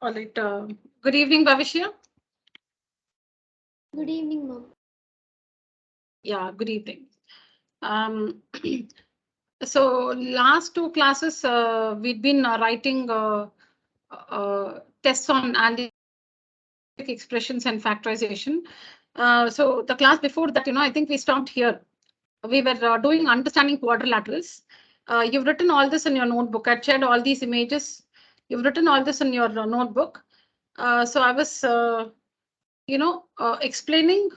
All right. Good evening, Bhavishya. Good evening, ma'am. Yeah, good evening. Um, so last two classes, we've been writing tests on analytic expressions and factorization. So the class before that, I think we stopped here. We were doing understanding quadrilaterals. You've written all this in your notebook. I shared all these images. You've written all this in your notebook. So I was, explaining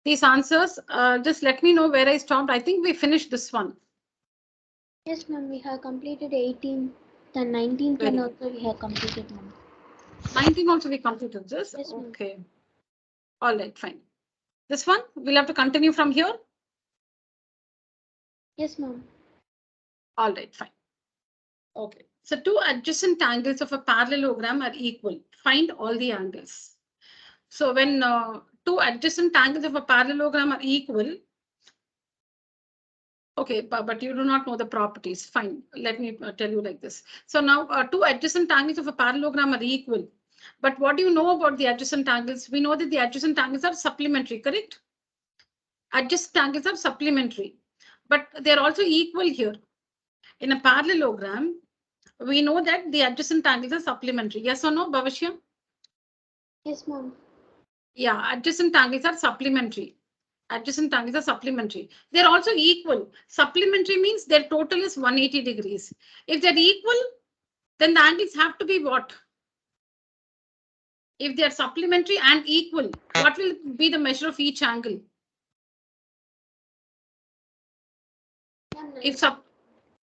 these answers. Just let me know where I stopped. I think we finished this one. Yes, ma'am. We have completed 18th and 19th Very one good. also we have completed, ma'am. 19 also we completed this. Yes, ma'am. Okay. All right, fine. This one, we'll have to continue from here. Yes, ma'am. All right, fine. Okay. So two adjacent angles of a parallelogram are equal. Find all the angles. So when two adjacent angles of a parallelogram are equal, okay, but you do not know the properties. Fine. Let me tell you like this. So now two adjacent angles of a parallelogram are equal. But what do you know about the adjacent angles? We know that the adjacent angles are supplementary, correct? Adjacent angles are supplementary, but they're also equal here. In a parallelogram, we know that the adjacent angles are supplementary. Yes or no, Bhavashya? Yes, ma'am. Yeah, adjacent angles are supplementary. Adjacent angles are supplementary. They're also equal. Supplementary means their total is 180 degrees. If they're equal, then the angles have to be what? If they are supplementary and equal, what will be the measure of each angle? If sub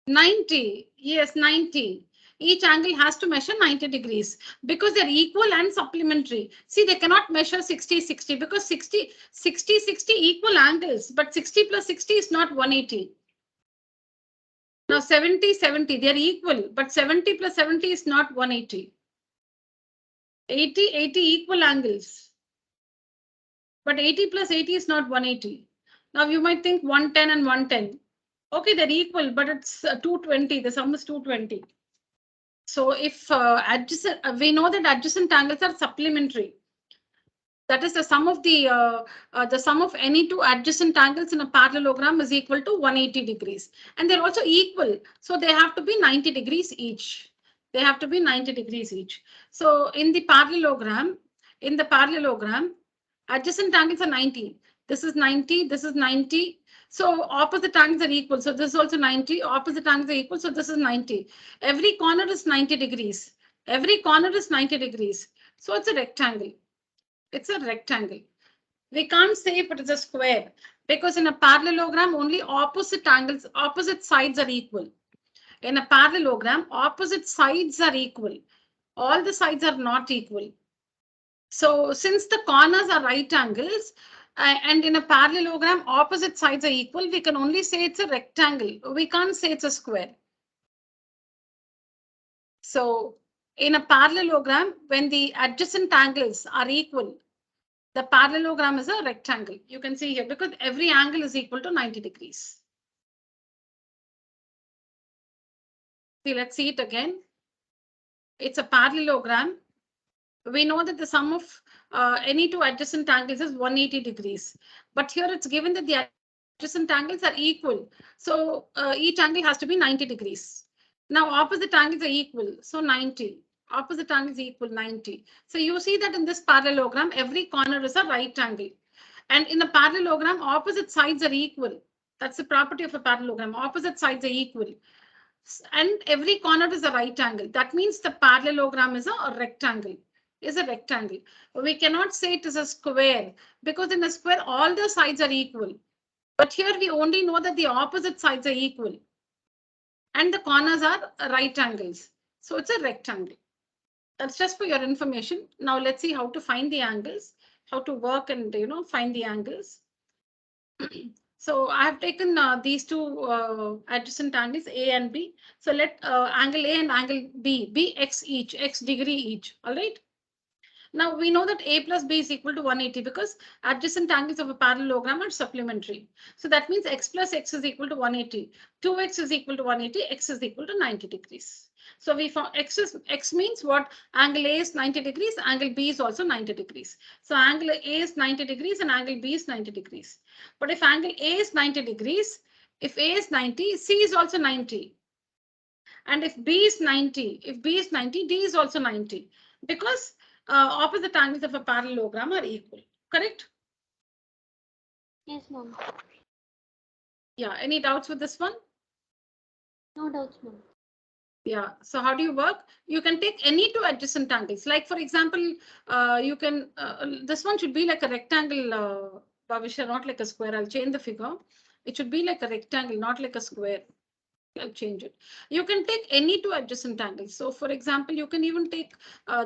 90, yes, 90. Each angle has to measure 90 degrees because they're equal and supplementary. See, they cannot measure 60, 60 because 60, 60, 60 equal angles, but 60 plus 60 is not 180. Now 70, 70, they're equal, but 70 plus 70 is not 180. 80, 80 equal angles, but 80 plus 80 is not 180. Now you might think 110 and 110. Okay, they're equal, but it's 220. The sum is 220. So if adjacent, we know that adjacent angles are supplementary. That is the sum of any two adjacent angles in a parallelogram is equal to 180 degrees, and they're also equal. So they have to be 90 degrees each. They have to be 90 degrees each. So in the parallelogram, adjacent angles are 90. This is 90. This is 90. So opposite angles are equal. So this is also 90. Opposite angles are equal. So this is 90. Every corner is 90 degrees. Every corner is 90 degrees. So it's a rectangle. It's a rectangle. We can't say if it is a square because in a parallelogram, only opposite angles, opposite sides are equal. In a parallelogram, opposite sides are equal. All the sides are not equal. So since the corners are right angles, and in a parallelogram, opposite sides are equal, we can only say it's a rectangle. We can't say it's a square. So in a parallelogram, when the adjacent angles are equal, the parallelogram is a rectangle. You can see here because every angle is equal to 90 degrees. See, let's see it again. It's a parallelogram. We know that the sum of any two adjacent angles is 180 degrees. But here it's given that the adjacent angles are equal. So each angle has to be 90 degrees. Now opposite angles are equal. So 90. Opposite angles equal 90. So you see that in this parallelogram, every corner is a right angle. And in a parallelogram, opposite sides are equal. That's the property of a parallelogram. Opposite sides are equal. And every corner is a right angle. That means the parallelogram is a rectangle. Is a rectangle. We cannot say it is a square because in a square, all the sides are equal. But here we only know that the opposite sides are equal. And the corners are right angles. So it's a rectangle. That's just for your information. Now let's see how to find the angles, how to work and find the angles. So I have taken these two adjacent angles A and B. So let angle A and angle B be x each, x degree each. All right. Now we know that A plus B is equal to 180 because adjacent angles of a parallelogram are supplementary. So that means x plus x is equal to 180. 2x is equal to 180. X is equal to 90 degrees. So we found x means what? Angle A is 90 degrees, angle B is also 90 degrees. So angle A is 90 degrees and angle B is 90 degrees. But if angle A is 90 degrees, if A is 90, C is also 90. And if B is 90, D is also 90, because opposite angles of a parallelogram are equal. Correct? Yes, ma'am. Yeah. Any doubts with this one? No doubts, ma'am. Yeah. So how do you work? You can take any two adjacent angles. Like for example, you can this one should be like a rectangle, Bhavisha, not like a square. I'll change the figure. It should be like a rectangle, not like a square. I'll change it. You can take any two adjacent angles. So for example, you can even take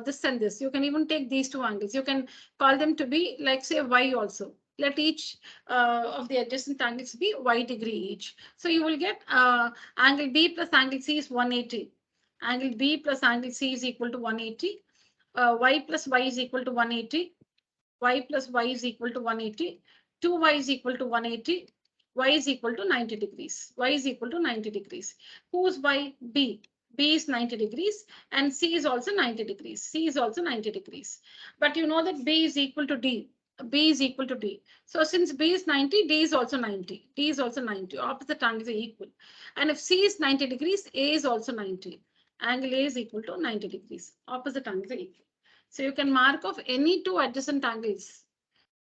this and this. You can even take these two angles. You can call them to be like say y also. Let each of the adjacent angles be y degree each. So you will get angle B plus angle C is 180. Angle B plus angle C is equal to 180. Y plus y is equal to 180. Y plus y is equal to 180. 2y is equal to 180. Y is equal to 90 degrees. Y is equal to 90 degrees. Who's y? B. B is 90 degrees and C is also 90 degrees. C is also 90 degrees. But you know that B is equal to D. B is equal to D. So since B is 90, D is also 90. D is also 90. Opposite angles are equal. And if C is 90 degrees, A is also 90. Angle A is equal to 90 degrees. Opposite angles are equal. So you can mark off any two adjacent angles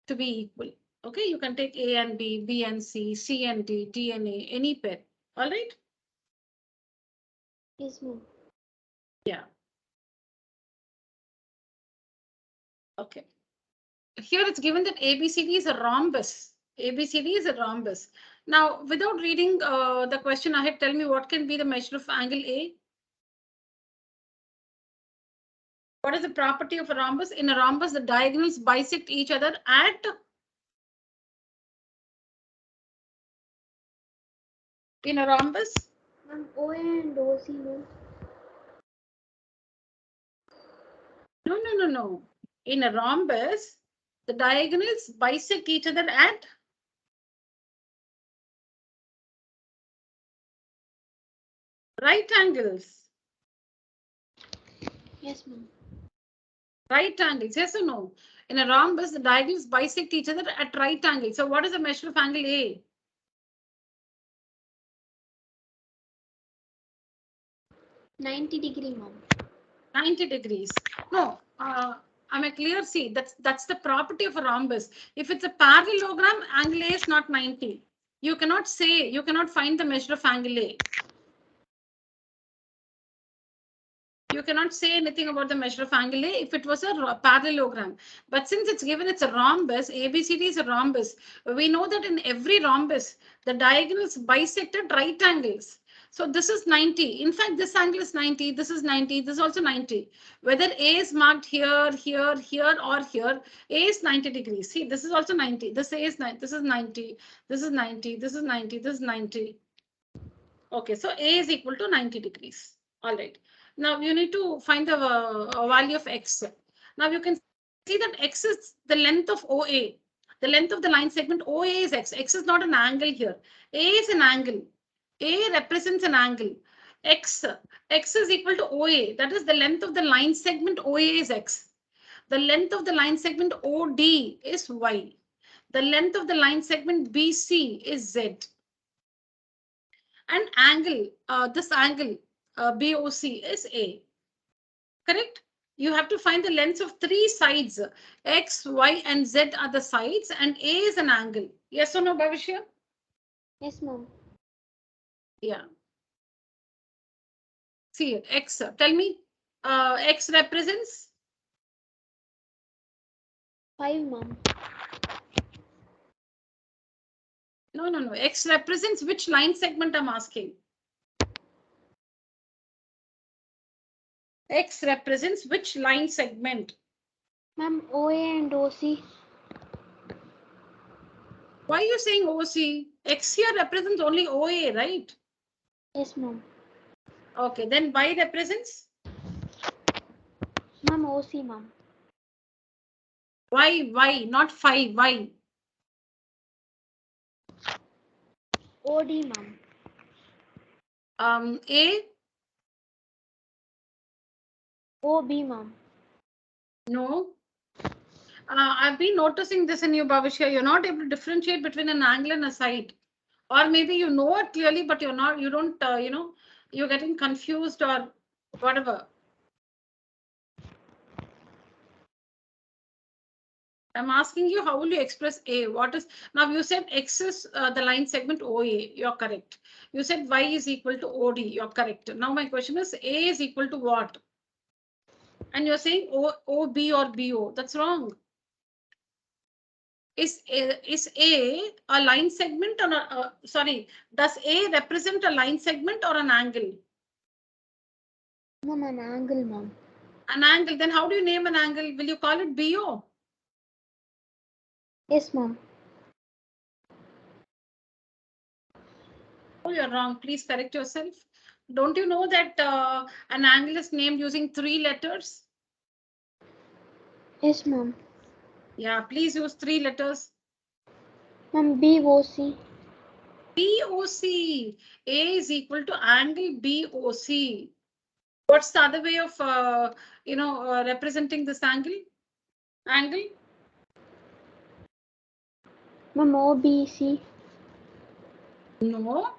to be equal. Okay, you can take A and B, B and C, C and D, D and A, any pair. All right? Yes, ma'am. Yeah. Okay. Here it's given that ABCD is a rhombus. ABCD is a rhombus. Now, without reading the question ahead, tell me what can be the measure of angle A? What is the property of a rhombus? In a rhombus, the diagonals bisect each other at in a rhombus. Ma'am, OA and OC, ma'am. No. In a rhombus, the diagonals bisect each other at right angles. Yes, ma'am. Right angles, yes or no? In a rhombus, the diagonals bisect each other at right angles. So what is the measure of angle A? 90 degree, ma'am. 90 degrees. No, am I clear? See, that's the property of a rhombus. If it's a parallelogram, angle A is not 90. You cannot find the measure of angle A. You cannot say anything about the measure of angle A if it was a parallelogram. But since it's given it's a rhombus, ABCD is a rhombus. We know that in every rhombus, the diagonals bisect at right angles. So this is 90. In fact, this angle is 90. This is 90. This is also 90. Whether A is marked here, here, here, or here, A is 90 degrees. See, this is also 90. This A is 90. This is 90. This is 90. This is 90. This is 90. Okay, so A is equal to 90 degrees. All right. Now you need to find the value of X. Now you can see that X is the length of OA. The length of the line segment OA is X. X is not an angle here. A is an angle. A represents an angle. X is equal to OA. That is the length of the line segment OA is X. The length of the line segment OD is Y. The length of the line segment BC is Z. And angle, this angle BOC is A. Correct? You have to find the lengths of three sides. X, Y, and Z are the sides, and A is an angle. Yes or no, Bhavishya? Yes, ma'am. Yeah. See here, X. Tell me, X represents 5, ma'am. no. X represents which line segment I'm asking. X represents which line segment? Ma'am, OA and OC. Why are you saying OC? X here represents only OA, right? Yes, ma'am. Okay, then Y represents? Ma'am, OC, ma'am. Y, not 5, Y. OD, ma'am. A, OB, ma'am. No. I've been noticing this in you, Bhavishya. You're not able to differentiate between an angle and a side. Or maybe you know it clearly, but you're not, you don't, you're getting confused or whatever. I'm asking you, how will you express A? What is, now you said X is the line segment OA, you're correct. You said Y is equal to OD, you're correct. Now my question is, A is equal to what? And you're saying OB or BO, that's wrong. Is A a line segment or sorry, does A represent a line segment or an angle? Ma'am, an angle, ma'am. An angle, then how do you name an angle? Will you call it BO? Yes, ma'am. Oh, you're wrong. Please correct yourself. Don't you know that an angle is named using 3 letters? Yes, ma'am. Yeah, please use 3 letters. Ma'am, BOC. BOC. A is equal to angle BOC. What's the other way of, representing this angle? Angle? Ma'am, OBC. No.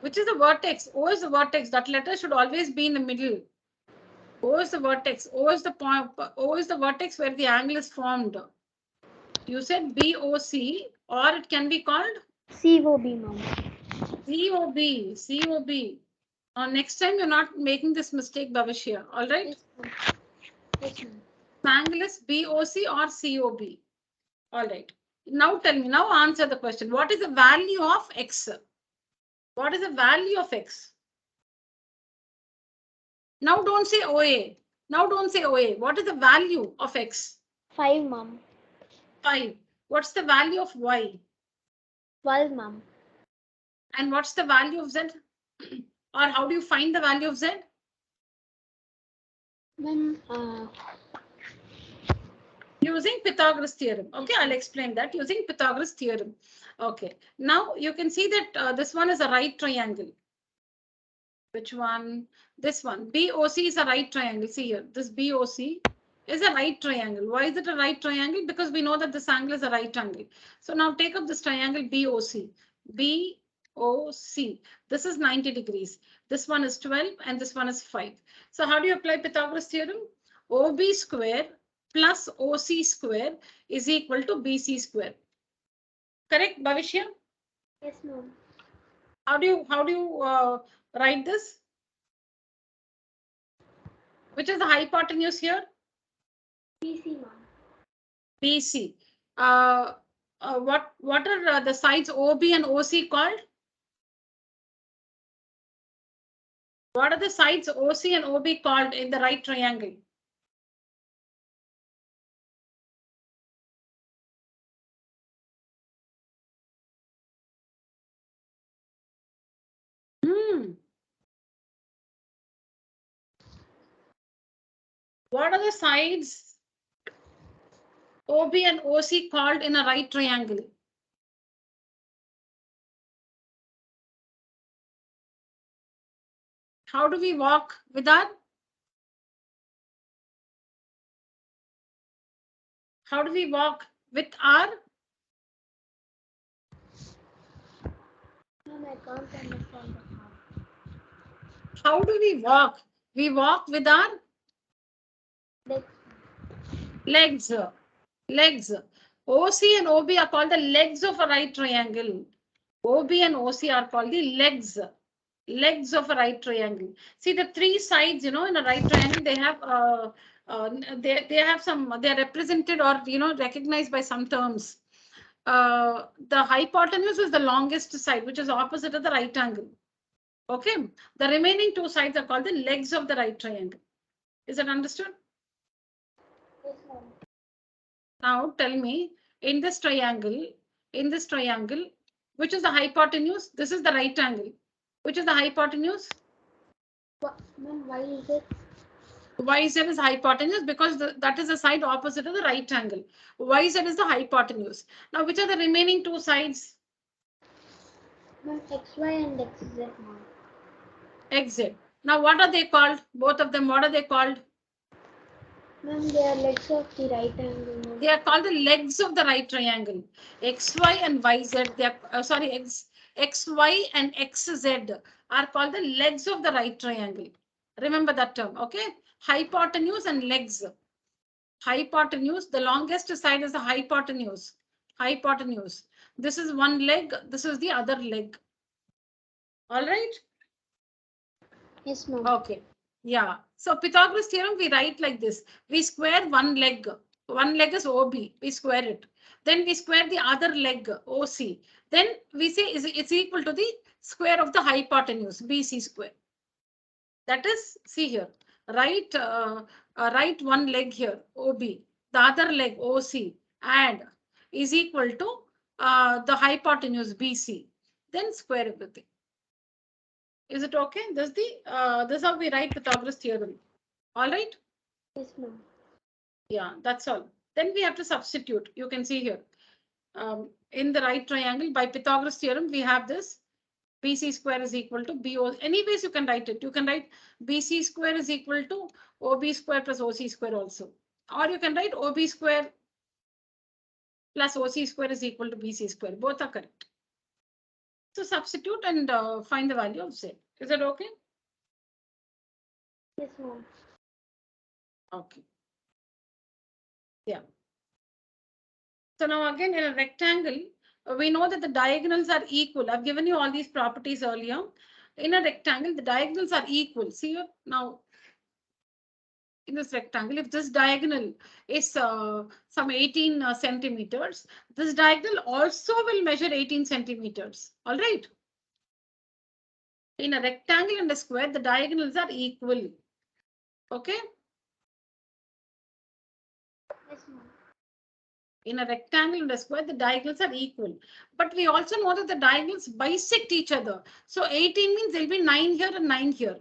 Which is the vertex? O is the vertex. That letter should always be in the middle. O is the vertex. O is the point. O is the vertex where the angle is formed. You said BOC, or it can be called COB, ma'am. COB. COB. Next time you're not making this mistake, Bhavishya. All right. Yes, ma'am. Yes, ma'am. Angle is BOC or COB. All right. Now tell me. Now answer the question. What is the value of X? What is the value of X? Now don't say OA. Now don't say OA. What is the value of X? 5, ma'am. 5. What's the value of Y? 12, ma'am. And what's the value of Z? Or how do you find the value of Z? Ma'am, Using Pythagoras theorem. Okay, I'll explain that using Pythagoras theorem. Okay, now you can see that this one is a right triangle. Which one? This one. BOC is a right triangle. See here, this BOC is a right triangle. Why is it a right triangle? Because we know that this angle is a right angle. So now take up this triangle BOC. BOC. This is 90 degrees. This one is 12 and this one is 5. So how do you apply Pythagoras theorem? OB square plus OC square is equal to BC square. Correct, Bhavishya? yes, ma'am. How do you write this? Which is the hypotenuse here? BC, ma'am. BC. What are the sides OB and OC called? What are the sides OC and OB called in the right triangle? What are the sides OB and OC called in a right triangle? How do we walk with that? How do we walk with R? Ma'am, I can't understand the part. How do we walk? We walk with our Legs. legs. Legs. OC and OB are called the legs of a right triangle. OB and OC are called the legs. Legs of a right triangle. See the 3 sides, in a right triangle, they have they have some, they're represented or recognized by some terms. The hypotenuse is the longest side, which is opposite of the right angle. Okay, the remaining 2 sides are called the legs of the right triangle. Is that understood? Yes, ma'am. Now tell me, in this triangle, which is the hypotenuse? This is the right angle. Which is the hypotenuse? Ma'am, why is it? YZ is hypotenuse because that is the side opposite of the right angle. YZ is the hypotenuse. Now, which are the remaining 2 sides? Ma'am, XY and XZ, ma'am. XZ. Now, what are they called? Both of them, what are they called? Ma'am, they are legs of the right angle. Ma'am. They are called the legs of the right triangle. XY and YZ, they are, XY and XZ are called the legs of the right triangle. Remember that term, okay? Hypotenuse and legs. Hypotenuse, the longest side is the hypotenuse. Hypotenuse. This is one leg, this is the other leg. All right? Yes, ma'am. Okay. Yeah. So Pythagoras theorem, we write like this. We square one leg. One leg is OB. We square it. Then we square the other leg, OC. Then we say it's equal to the square of the hypotenuse, BC square. That is, see here, right, right one leg here, OB. The other leg, OC, and is equal to the hypotenuse, BC. Then square everything. Is it okay? This is how we write Pythagoras theorem. All right? Yes, ma'am. Yeah, that's all. Then we have to substitute. You can see here. In the right triangle, by Pythagoras theorem, we have this. BC square is equal to BO. Anyways, you can write it. You can write BC square is equal to OB square plus OC square also. Or you can write OB square plus OC square is equal to BC square. Both are correct. So substitute and find the value of Z. Is that okay? Yes, ma'am. Okay. Yeah. So now again in a rectangle, we know that the diagonals are equal. I've given you all these properties earlier. In a rectangle, the diagonals are equal. See here now in this rectangle, if this diagonal is some 18 centimeters, this diagonal also will measure 18 centimeters. All right. In a rectangle and a square, the diagonals are equal. Okay. Yes, ma'am. In a rectangle and a square, the diagonals are equal. But we also know that the diagonals bisect each other. So 18 means there'll be 9 here and 9 here.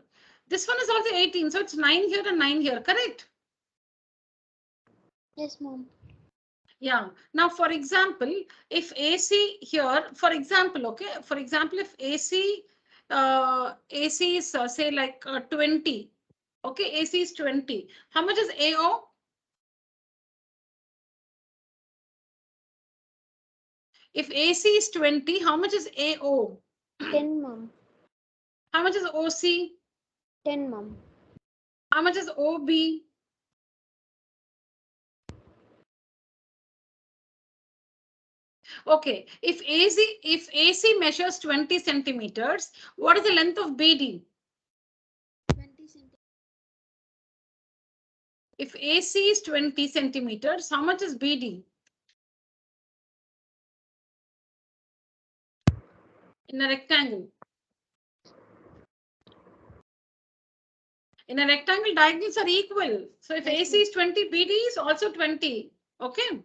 This one is also 18, so it's 9 here and 9 here, correct? Yes, ma'am. Yeah. Now, for example, if AC here, for example, okay, for example, if AC is say like 20, okay, AC is 20. How much is AO? If AC is 20, how much is AO? 10, ma'am. How much is OC? 10, ma'am. How much is OB? Okay, if AC measures 20 centimeters, what is the length of BD? 20 centimeters. If AC is 20 centimeters, how much is BD? In a rectangle. In a rectangle, diagonals are equal. So if Yes, AC is 20, BD is also 20. Okay.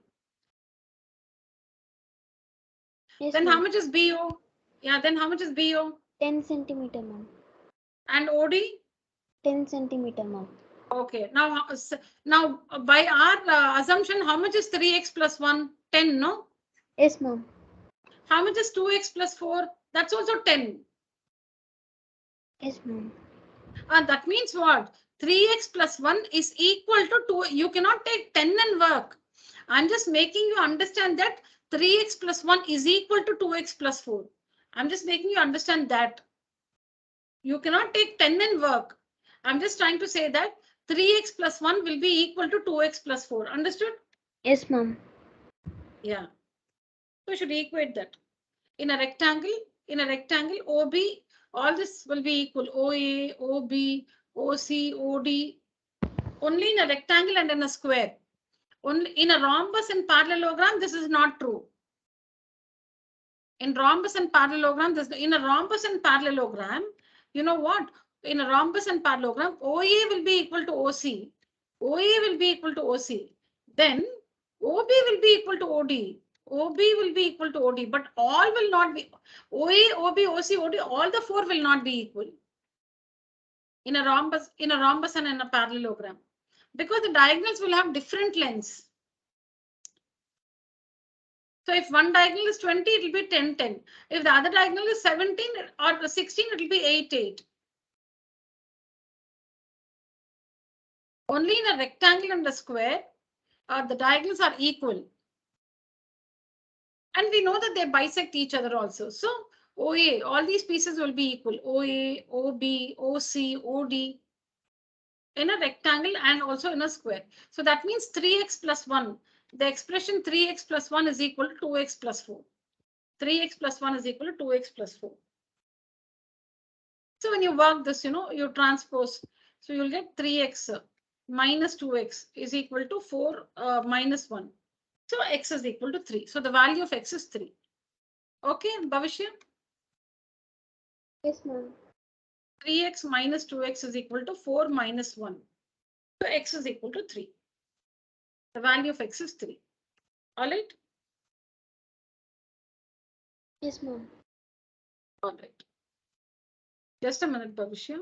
Yes, Then ma'am. how much is BO? Yeah, then how much is BO? 10 centimeter, ma'am. And OD? 10 centimeter, ma'am. Okay. Now by our assumption, how much is 3x plus 1? 10, no? Yes, ma'am. How much is 2x plus 4? That's also 10. Yes, ma'am. That means what? 3x plus 1 is equal to 2. You cannot take 10 and work. I'm just making you understand that 3x plus 1 is equal to 2x plus 4. I'm just making you understand that. You cannot take 10 and work. I'm just trying to say that 3x plus 1 will be equal to 2x plus 4. Understood? Yes, ma'am. Yeah. So we should equate that. In a rectangle, OB, all this will be equal. OA, OB, OC, OD. Only in a rectangle and in a square. Only in a rhombus and parallelogram, this is not true. In rhombus and parallelogram, in a rhombus and parallelogram, you know what? In a rhombus and parallelogram, OA will be equal to OC. OA will be equal to OC. Then OB will be equal to OD. OB will be equal to OD, but all will not be. OA, OB, OC, OD, all the four will not be equal. In a rhombus and in a parallelogram. Because the diagonals will have different lengths. So if one diagonal is 20, it will be 10, 10. If the other diagonal is 17 or 16, it will be 8, 8. Only in a rectangle and a square, the diagonals are equal. And we know that they bisect each other also. So OA, all these pieces will be equal. OA, OB, OC, OD in a rectangle and also in a square. So that means 3x plus 1. The expression 3x plus 1 is equal to 2x plus 4. 3x plus 1 is equal to 2x plus 4. So when you work this, you transpose. So you'll get 3x minus 2x is equal to 4 minus 1. So x is equal to 3. So the value of x is 3. Okay, Bhavishya? Yes, ma'am. 3x minus 2x is equal to 4 minus 1. So x is equal to 3. The value of x is 3. All right? Yes, ma'am. All right. Just a minute, Bhavishya.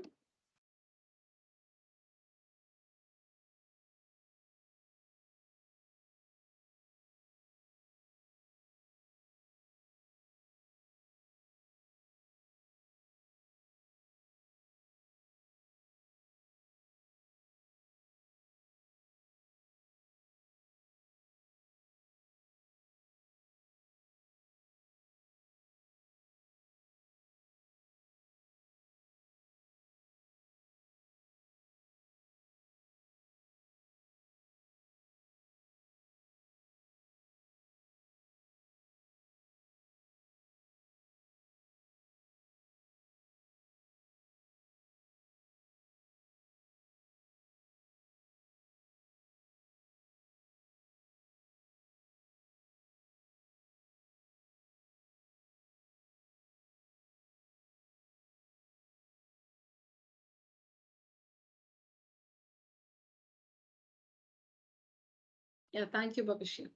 Yeah, thank you, Bhavishya.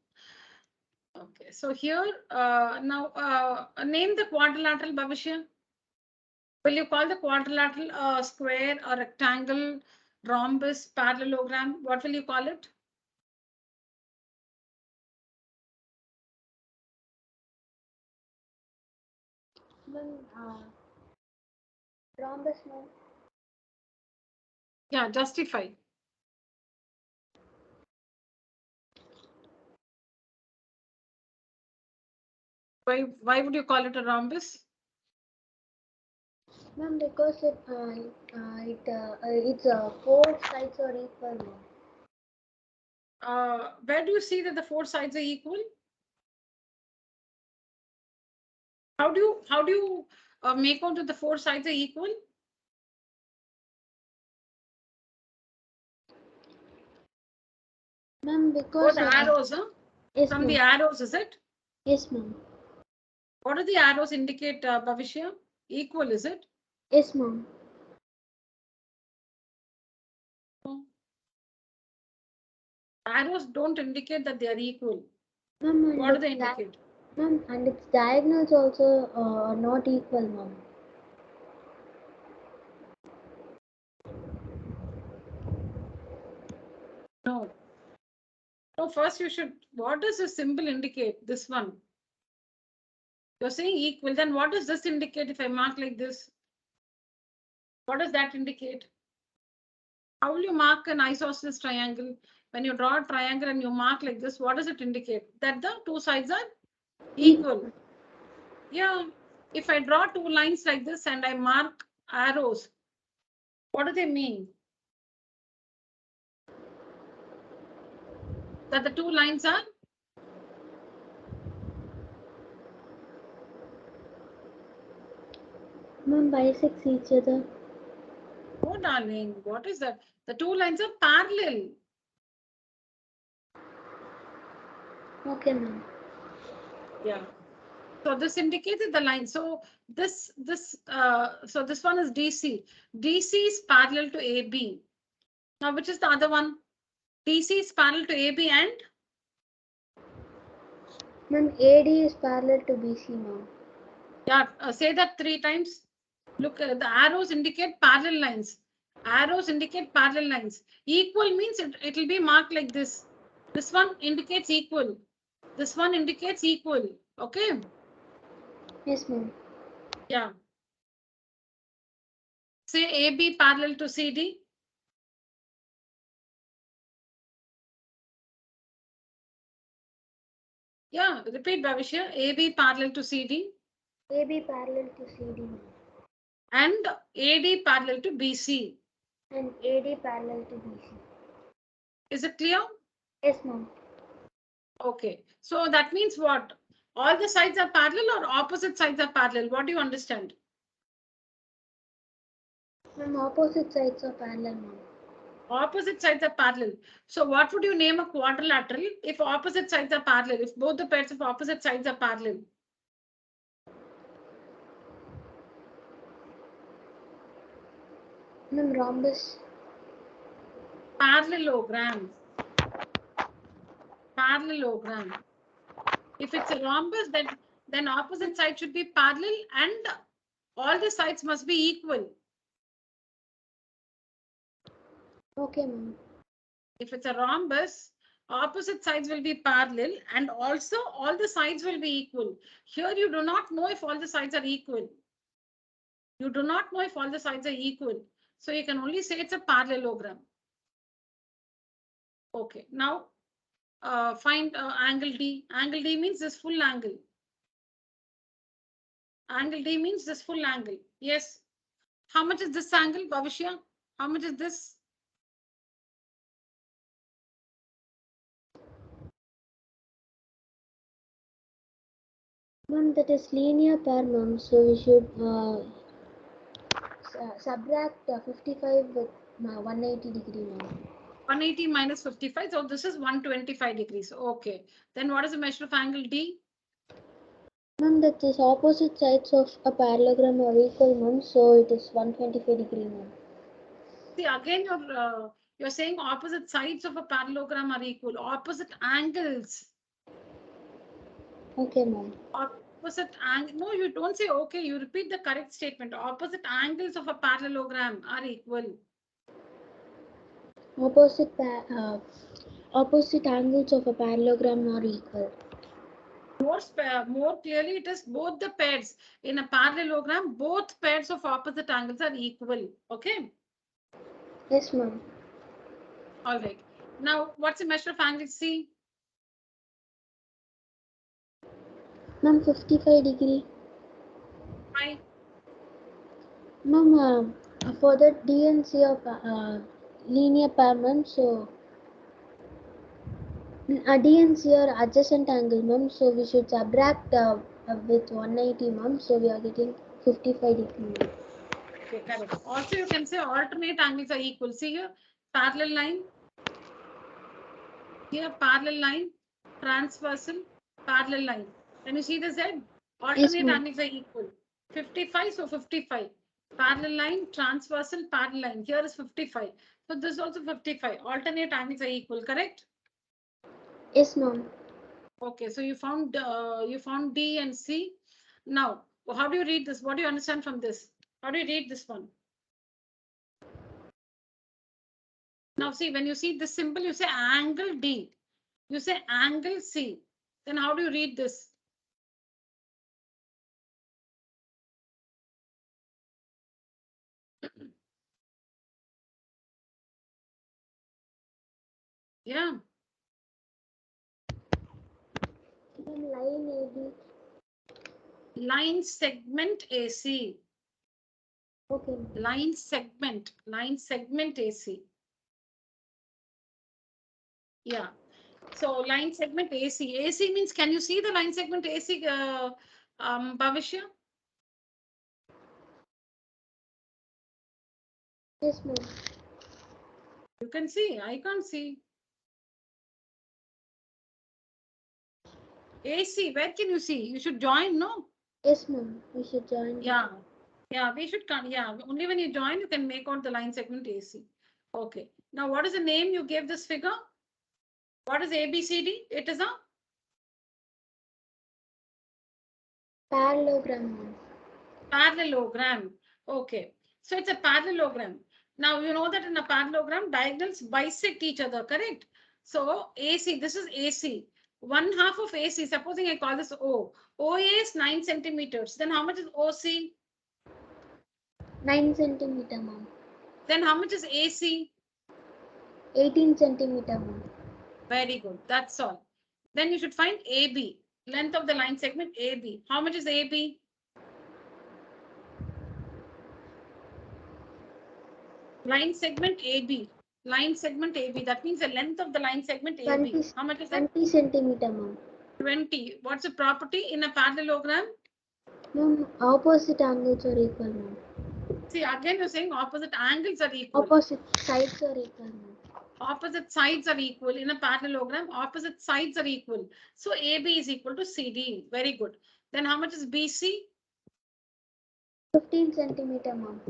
Okay, so here, now name the quadrilateral, Bhavishya. Will you call the quadrilateral a square, a rectangle, rhombus, parallelogram? What will you call it? Ma'am, rhombus, ma'am. Yeah, justify. Why would you call it a rhombus? Ma'am, because it's four sides are equal, ma'am. Where do you see that the four sides are equal? How do you make out that the four sides are equal? Ma'am, Oh, because the arrows, huh? yes, From the ma'am. arrows, is it? Yes, ma'am. What do the arrows indicate, Bhavishya? Equal, is it? Yes, ma'am. Arrows don't indicate that they are equal. Ma'am, What do they indicate? ma'am, and its diagonals also are not equal, ma'am. No. No, first you should, what does the symbol indicate? This one. You're saying equal, then what does this indicate if I mark like this? What does that indicate? How will you mark an isosceles triangle? When you draw a triangle and you mark like this, what does it indicate? That the two sides are equal. Yeah. If I draw two lines like this and I mark arrows, what do they mean? That the two lines are? Ma'am, bisects each other. Oh, darling, what is that? The two lines are parallel. Okay, ma'am. Yeah. So this indicated the line. So this one is DC. DC is parallel to AB. Now, which is the other one? DC is parallel to AB and Ma'am, AD is parallel to BC, ma'am. yeah, say that 3 times. Look, the arrows indicate parallel lines. Arrows indicate parallel lines. Equal means it will be marked like this. This one indicates equal. This one indicates equal. Okay. Yes, ma'am. Yeah. Say AB parallel to CD. Yeah, repeat, Bhavishya. AB parallel to CD. AB parallel to CD, ma'am. And AD parallel to BC. And AD parallel to BC. Is it clear? Yes, ma'am. Okay. So that means what? All the sides are parallel or opposite sides are parallel? What do you understand? Ma'am, opposite sides are parallel, ma'am. Opposite sides are parallel. So what would you name a quadrilateral if opposite sides are parallel? If both the pairs of opposite sides are parallel? Ma'am, rhombus. Parallelogram. Parallelogram. If it's a rhombus, then opposite side should be parallel and all the sides must be equal. Okay, ma'am. If it's a rhombus, opposite sides will be parallel and also all the sides will be equal. Here you do not know if all the sides are equal. You do not know if all the sides are equal. So you can only say it's a parallelogram. Okay, now find angle D. Angle D means this full angle. Angle D means this full angle. Yes. How much is this angle, Bhavishya? How much is this? Ma'am, that is linear pair, ma'am. So we should subtract 55 with 180 degree, ma'am. 180 minus 55. So this is 125 degrees. Okay. Then what is the measure of angle D? Ma'am, that is opposite sides of a parallelogram are equal, ma'am. So it is 125 degree, ma'am. See, again, you're saying opposite sides of a parallelogram are equal. Opposite angles. Okay, ma'am. Opposite angle. No, you don't say okay. You repeat the correct statement. Opposite angles of a parallelogram are equal. Opposite angles of a parallelogram are equal. More clearly, it is both the pairs. In a parallelogram, both pairs of opposite angles are equal. Okay. Yes, ma'am. All right. Now, what's the measure of angle C? Ma'am, 55 degree. Why? Ma'am, for the D and C of linear pair, ma'am. So D and C are adjacent angle, ma'am. So we should subtract with 180, ma'am. So we are getting 55 degree, ma'am. Okay, correct. Also, you can say alternate angles are equal. See here, parallel line. Here, parallel line, transversal, parallel line. Can you see the Z? Yes, Alternate ma'am. angles are equal. 55, so 55. Parallel line, transversal, parallel line. Here is 55. So this is also 55. Alternate angles are equal, correct? Yes, ma'am. Okay, so you found D and C. Now, how do you read this? What do you understand from this? How do you read this one? Now, see, when you see this symbol, you say angle D. You say angle C. Then how do you read this? Yeah. Line AB. Line segment AC. Okay, ma'am. Line segment AC. Yeah. So line segment AC. AC means, can you see the line segment AC, Bhavishya? Yes, ma'am. You can see. I can't see. AC, where can you see? You should join, no? Yes, ma'am. We should join. Yeah. Yeah, we should come. Yeah, only when you join, you can make out the line segment AC. Okay. Now, what is the name you gave this figure? What is ABCD? It is a Parallelogram, ma'am. parallelogram. Okay. So it's a parallelogram. Now, you know that in a parallelogram, diagonals bisect each other, correct? So AC, this is AC. One half of AC, supposing I call this O. OA is 9 centimeters. Then how much is OC? 9 centimeter, ma'am. Then how much is AC? 18 centimeter, ma'am. Very good. That's all. Then you should find AB, length of the line segment AB. How much is AB? Line segment AB. Line segment AB. That means the length of the line segment AB. 20, How much is it? 20 centimeter, ma'am. 20. What's the property in a parallelogram? Ma'am, opposite angles are equal, ma'am. See, again you're saying opposite angles are equal. Opposite sides are equal, ma'am. Opposite sides are equal. In a parallelogram, opposite sides are equal. So AB is equal to CD. Very good. Then how much is BC? 15 centimeter, ma'am.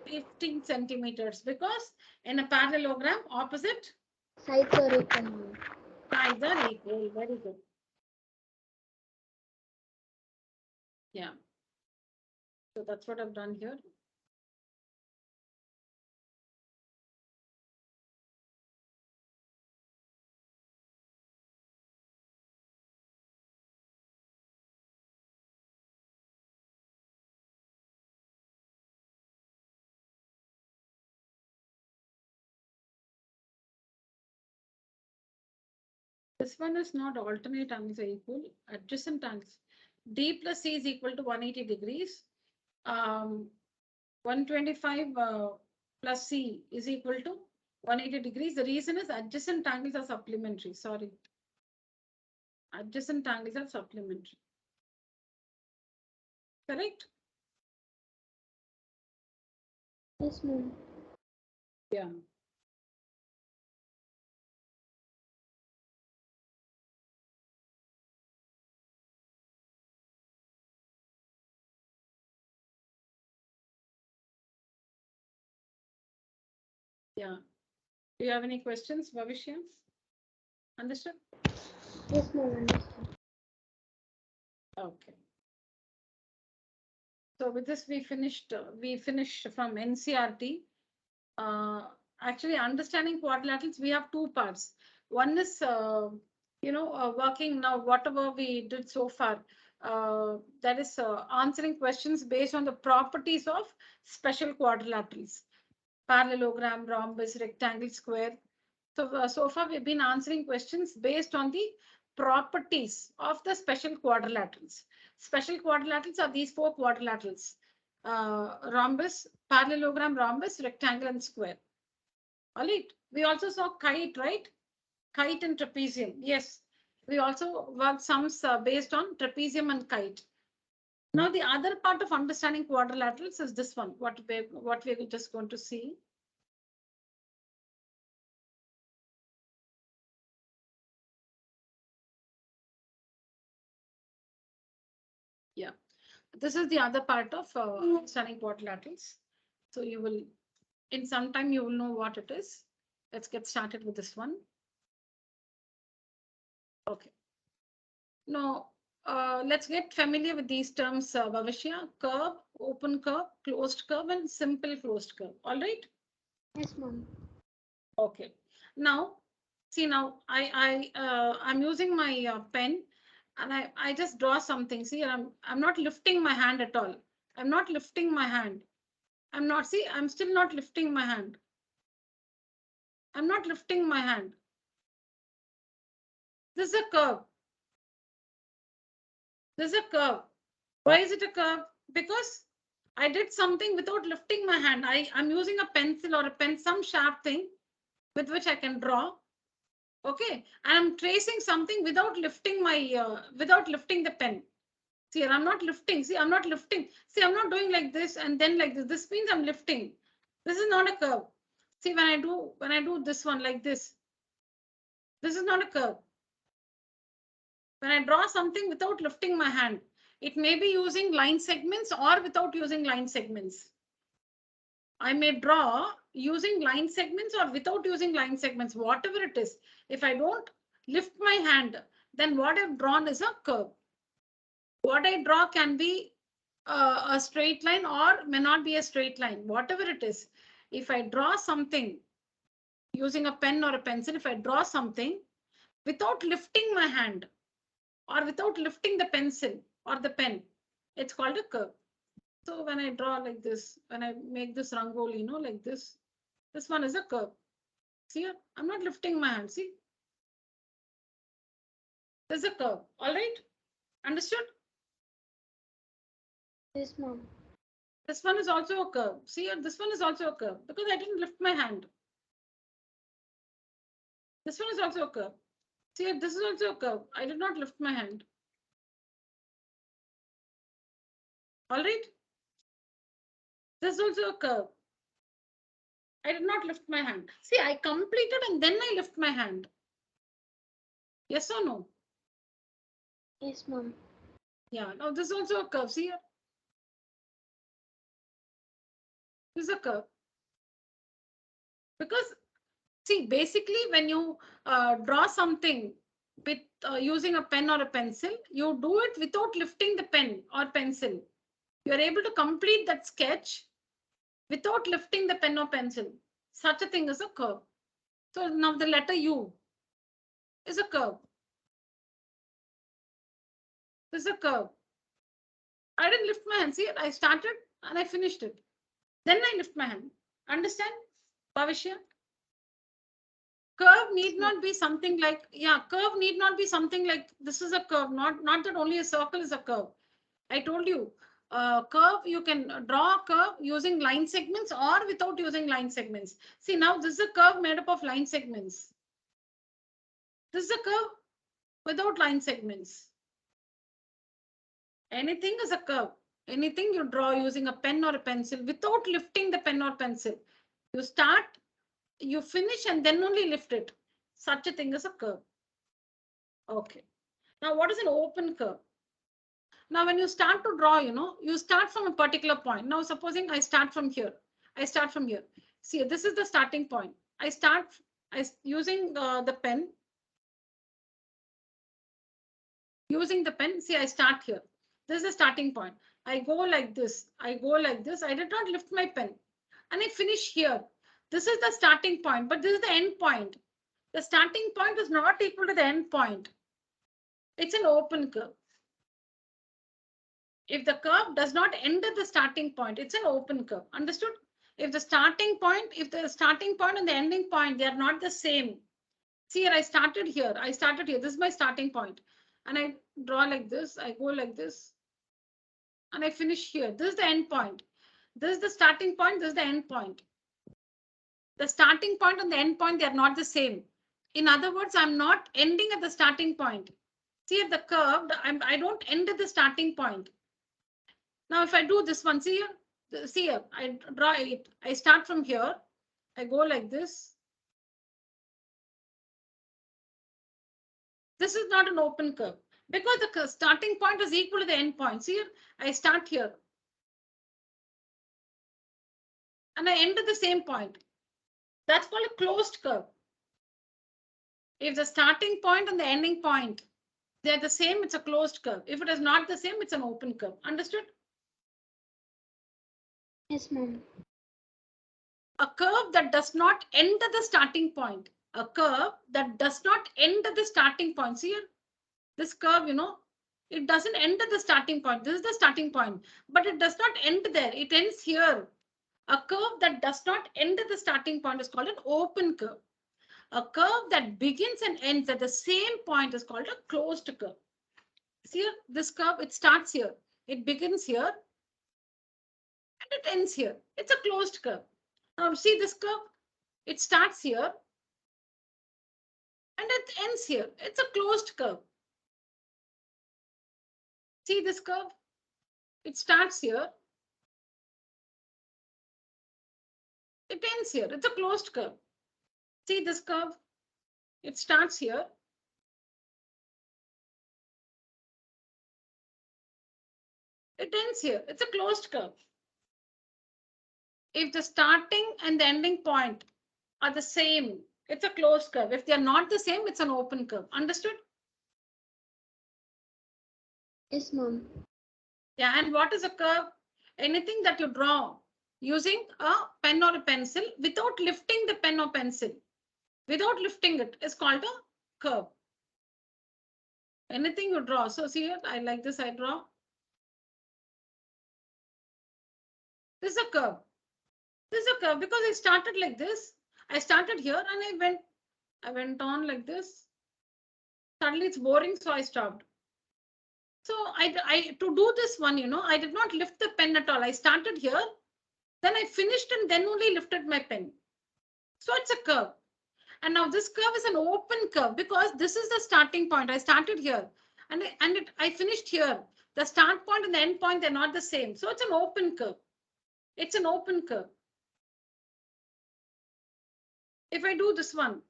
15 centimeters. Because in a parallelogram, opposite Sides are equal, ma'am. sides are equal. Very good. Yeah. So that's what I've done here. This one is not alternate angles are equal. Adjacent angles. D plus C is equal to 180 degrees. 125 plus C is equal to 180 degrees. The reason is adjacent angles are supplementary. Sorry. Adjacent angles are supplementary. Correct? Yes, ma'am. Yeah. Yeah. Do you have any questions, Bhavishya? Understood? Yes, ma'am. Understood. Okay. So with this, we finished from NCRT. Actually, understanding quadrilaterals, we have two parts. One is, working now, whatever we did so far, that is answering questions based on the properties of special quadrilaterals, parallelogram, rhombus, rectangle, square. So far, we've been answering questions based on the properties of the special quadrilaterals. Special quadrilaterals are these four quadrilaterals: rhombus, parallelogram, rhombus, rectangle, and square. All right. We also saw kite, right? Kite and trapezium. Yes. We also worked sums based on trapezium and kite. Now, the other part of understanding quadrilaterals is this one, what we're just going to see. Yeah. This is the other part of understanding quadrilaterals. So you will, in some time, you will know what it is. Let's get started with this one. Okay. Now, let's get familiar with these terms, Bhavishya. Curve, open curve, closed curve, and simple closed curve. All right? Yes, ma'am. Okay. Now, see now, I'm using my pen, and I just draw something. See, I'm not lifting my hand at all. I'm not lifting my hand. I'm still not lifting my hand. I'm not lifting my hand. This is a curve. This is a curve. Why is it a curve? Because I did something without lifting my hand. I'm using a pencil or a pen, some sharp thing with which I can draw. Okay. And I'm tracing something without lifting without lifting the pen. See, I'm not lifting. See, I'm not lifting. See, I'm not doing like this and then like this. This means I'm lifting. This is not a curve. See, when I do this one like this is not a curve. When I draw something without lifting my hand, it may be using line segments or without using line segments. I may draw using line segments or without using line segments, whatever it is. If I don't lift my hand, then what I've drawn is a curve. What I draw can be a straight line or may not be a straight line, whatever it is. If I draw something using a pen or a pencil, if I draw something without lifting my hand, or without lifting the pencil or the pen, it's called a curve. So when I draw like this, when I make this rangoli, like this one is a curve. See, I'm not lifting my hand. See, This is a curve. All right. Understood? Yes, ma'am. This one is also a curve. See here, this one is also a curve because I didn't lift my hand. This one is also a curve. See here, this is also a curve. I did not lift my hand. All right. This is also a curve. I did not lift my hand. See, I completed and then I lift my hand. Yes or no? Yes, ma'am. Yeah. Now this is also a curve. See here. This is a curve. Because see, basically, when you draw something with using a pen or a pencil, you do it without lifting the pen or pencil. You are able to complete that sketch without lifting the pen or pencil. Such a thing is a curve. So now the letter U is a curve. This is a curve. I didn't lift my hand. See, I started and I finished it. Then I lift my hand. Understand, Bhavishya? Curve need not be something like, yeah, curve need not be something like this is a curve, not that only a circle is a curve. I told you, curve, you can draw a curve using line segments or without using line segments. See, now this is a curve made up of line segments. This is a curve without line segments. Anything is a curve. Anything you draw using a pen or a pencil without lifting the pen or pencil. You start, you finish, and then only lift it. Such a thing is a curve. Okay. Now, what is an open curve? Now, when you start to draw, you start from a particular point. Now, supposing I start from here. I start from here. See, this is the starting point. I start using the pen. Using the pen, see, I start here. This is the starting point. I go like this. I go like this. I did not lift my pen. And I finish here. This is the starting point, but this is the end point. The starting point is not equal to the end point. It's an open curve. If the curve does not end at the starting point, it's an open curve. Understood? If the starting point and the ending point, they are not the same. See here, I started here. This is my starting point. And I draw like this. I go like this. And I finish here. This is the end point. This is the starting point. This is the end point. The starting point and the end point, they are not the same. In other words, I'm not ending at the starting point. See at the curve, I don't end at the starting point. Now, if I do this one, see here, I draw it. I start from here. I go like this. This is not an open curve because the starting point is equal to the end point. See here, I start here. And I end at the same point. That's called a closed curve. If the starting point and the ending point, they're the same, it's a closed curve. If it is not the same, it's an open curve. Understood? Yes, ma'am. A curve that does not end at the starting point. A curve that does not end at the starting point. See here, this curve, it doesn't end at the starting point. This is the starting point, but it does not end there. It ends here. A curve that does not end at the starting point is called an open curve. A curve that begins and ends at the same point is called a closed curve. See here, this curve, it starts here. It begins here and it ends here. It's a closed curve. Now see this curve, it starts here and it ends here. It's a closed curve. See this curve, it starts here. It ends here. It's a closed curve. See this curve, it starts here. It ends here. It's a closed curve. If the starting and the ending point are the same, it's a closed curve. If they are not the same, it's an open curve. Understood? Yes, ma'am. Yeah, and what is a curve? Anything that you draw using a pen or a pencil without lifting the pen or pencil. Without lifting it is called a curve. Anything you draw. So see here, I like this, I draw. This is a curve. This is a curve because I started like this. I started here and I went on like this. Suddenly it's boring, so I stopped. So I to do this one, I did not lift the pen at all. I started here, then I finished and then only lifted my pen. So it's a curve. And now this curve is an open curve because this is the starting point. I started here and I finished here. The start point and the end point, they're not the same. So it's an open curve. It's an open curve. If I do this one,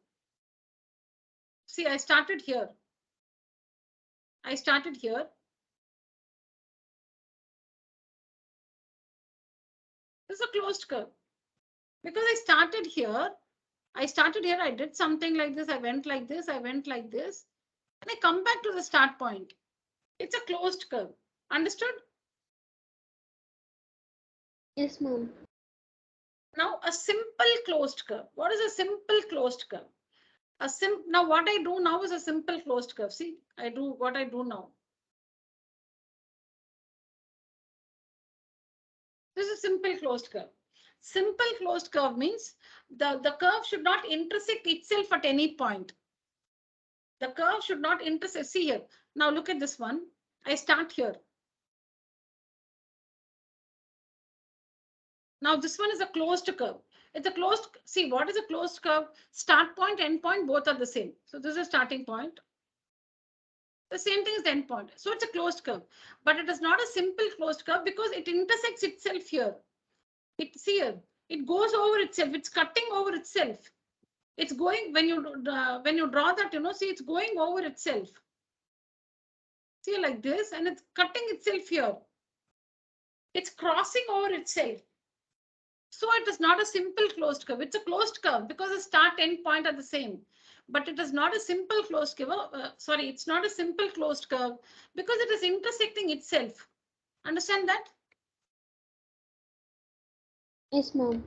see, I started here. I started here. This is a closed curve. Because I started here, I did something like this, I went like this, I went like this, and I come back to the start point. It's a closed curve. Understood? Yes, ma'am. Now, a simple closed curve. What is a simple closed curve? Now what I do now is a simple closed curve. See, I do what I do now. This is a simple closed curve. Simple closed curve means the curve should not intersect itself at any point. The curve should not intersect. See here. Now look at this one. I start here. Now this one is a closed curve. It's a closed, see what is a closed curve? Start point, end point, both are the same. So this is a starting point. The same thing is the end point. So it's a closed curve, but it is not a simple closed curve because it intersects itself here. It's here. It goes over itself. It's cutting over itself. It's going when you draw that, see, it's going over itself. See like this, and it's cutting itself here. It's crossing over itself. So it is not a simple closed curve. It's a closed curve because the start end point are the same. But it is not a simple closed curve. It's not a simple closed curve because it is intersecting itself. Understand that? Yes, ma'am.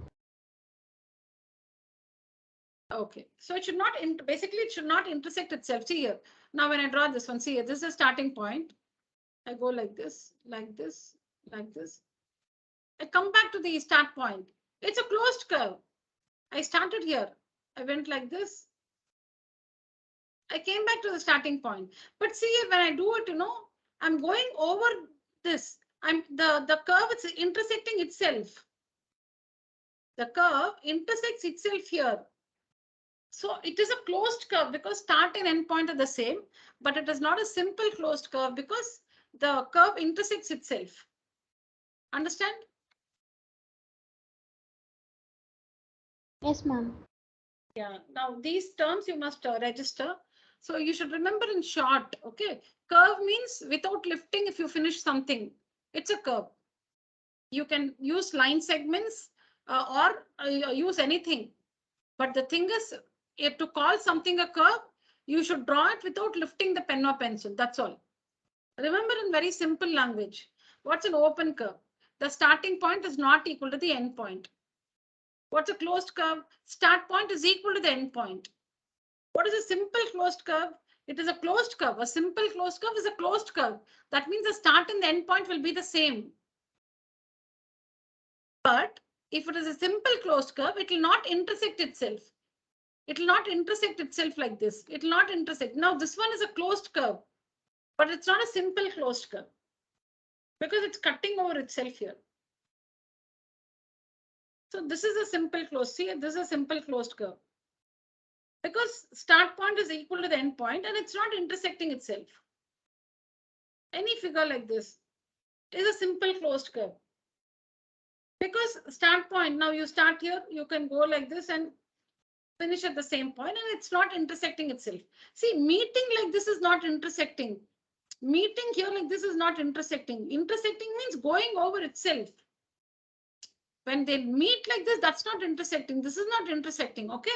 Okay. So it should not, basically it should not intersect itself. See here. Now when I draw this one, see here, this is the starting point. I go like this, like this, like this. I come back to the start point. It's a closed curve. I started here. I went like this. I came back to the starting point. But see, when I do it, I'm going over this. The curve is intersecting itself. The curve intersects itself here. So it is a closed curve because start and end point are the same, but it is not a simple closed curve because the curve intersects itself. Understand? Yes, ma'am. Yeah. Now these terms you must register. So you should remember in short, okay? Curve means without lifting if you finish something. It's a curve. You can use line segments or use anything. But the thing is, to call something a curve, you should draw it without lifting the pen or pencil. That's all. Remember in very simple language, what's an open curve? The starting point is not equal to the end point. What's a closed curve? Start point is equal to the end point. What is a simple closed curve? It is a closed curve. A simple closed curve is a closed curve. That means the start and the end point will be the same. But if it is a simple closed curve, it will not intersect itself. It will not intersect itself like this. It will not intersect. Now this one is a closed curve, but it's not a simple closed curve because it's cutting over itself here. So this is a simple closed. See, this is a simple closed curve because start point is equal to the end point and it's not intersecting itself. Any figure like this is a simple closed curve. Because start point, now you start here, you can go like this and finish at the same point and it's not intersecting itself. See, meeting like this is not intersecting. Meeting here like this is not intersecting. Intersecting means going over itself. When they meet like this, that's not intersecting. This is not intersecting, okay?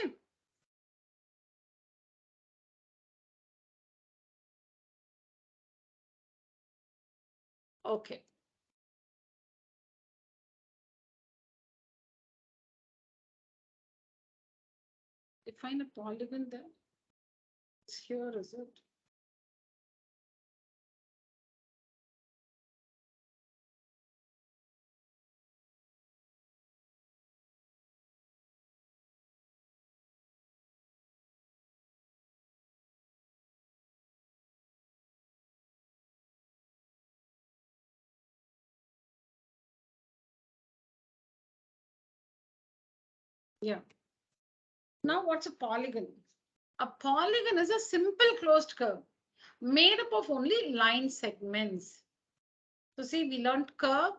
Okay. Define a polygon there. It's here, is it? Yeah. Now what's a polygon? A polygon is a simple closed curve made up of only line segments. So see, we learned curve,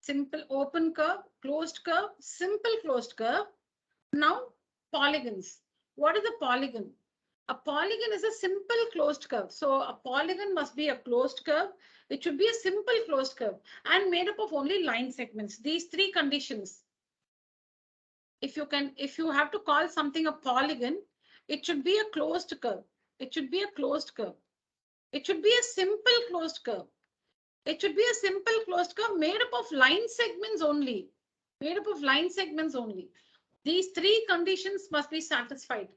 simple open curve, closed curve, simple closed curve. Now polygons. What is a polygon? A polygon is a simple closed curve. So a polygon must be a closed curve. It should be a simple closed curve and made up of only line segments. These three conditions. If you have to call something a polygon, it should be a closed curve. It should be a closed curve. It should be a simple closed curve. It should be a simple closed curve made up of line segments only. Made up of line segments only. These three conditions must be satisfied.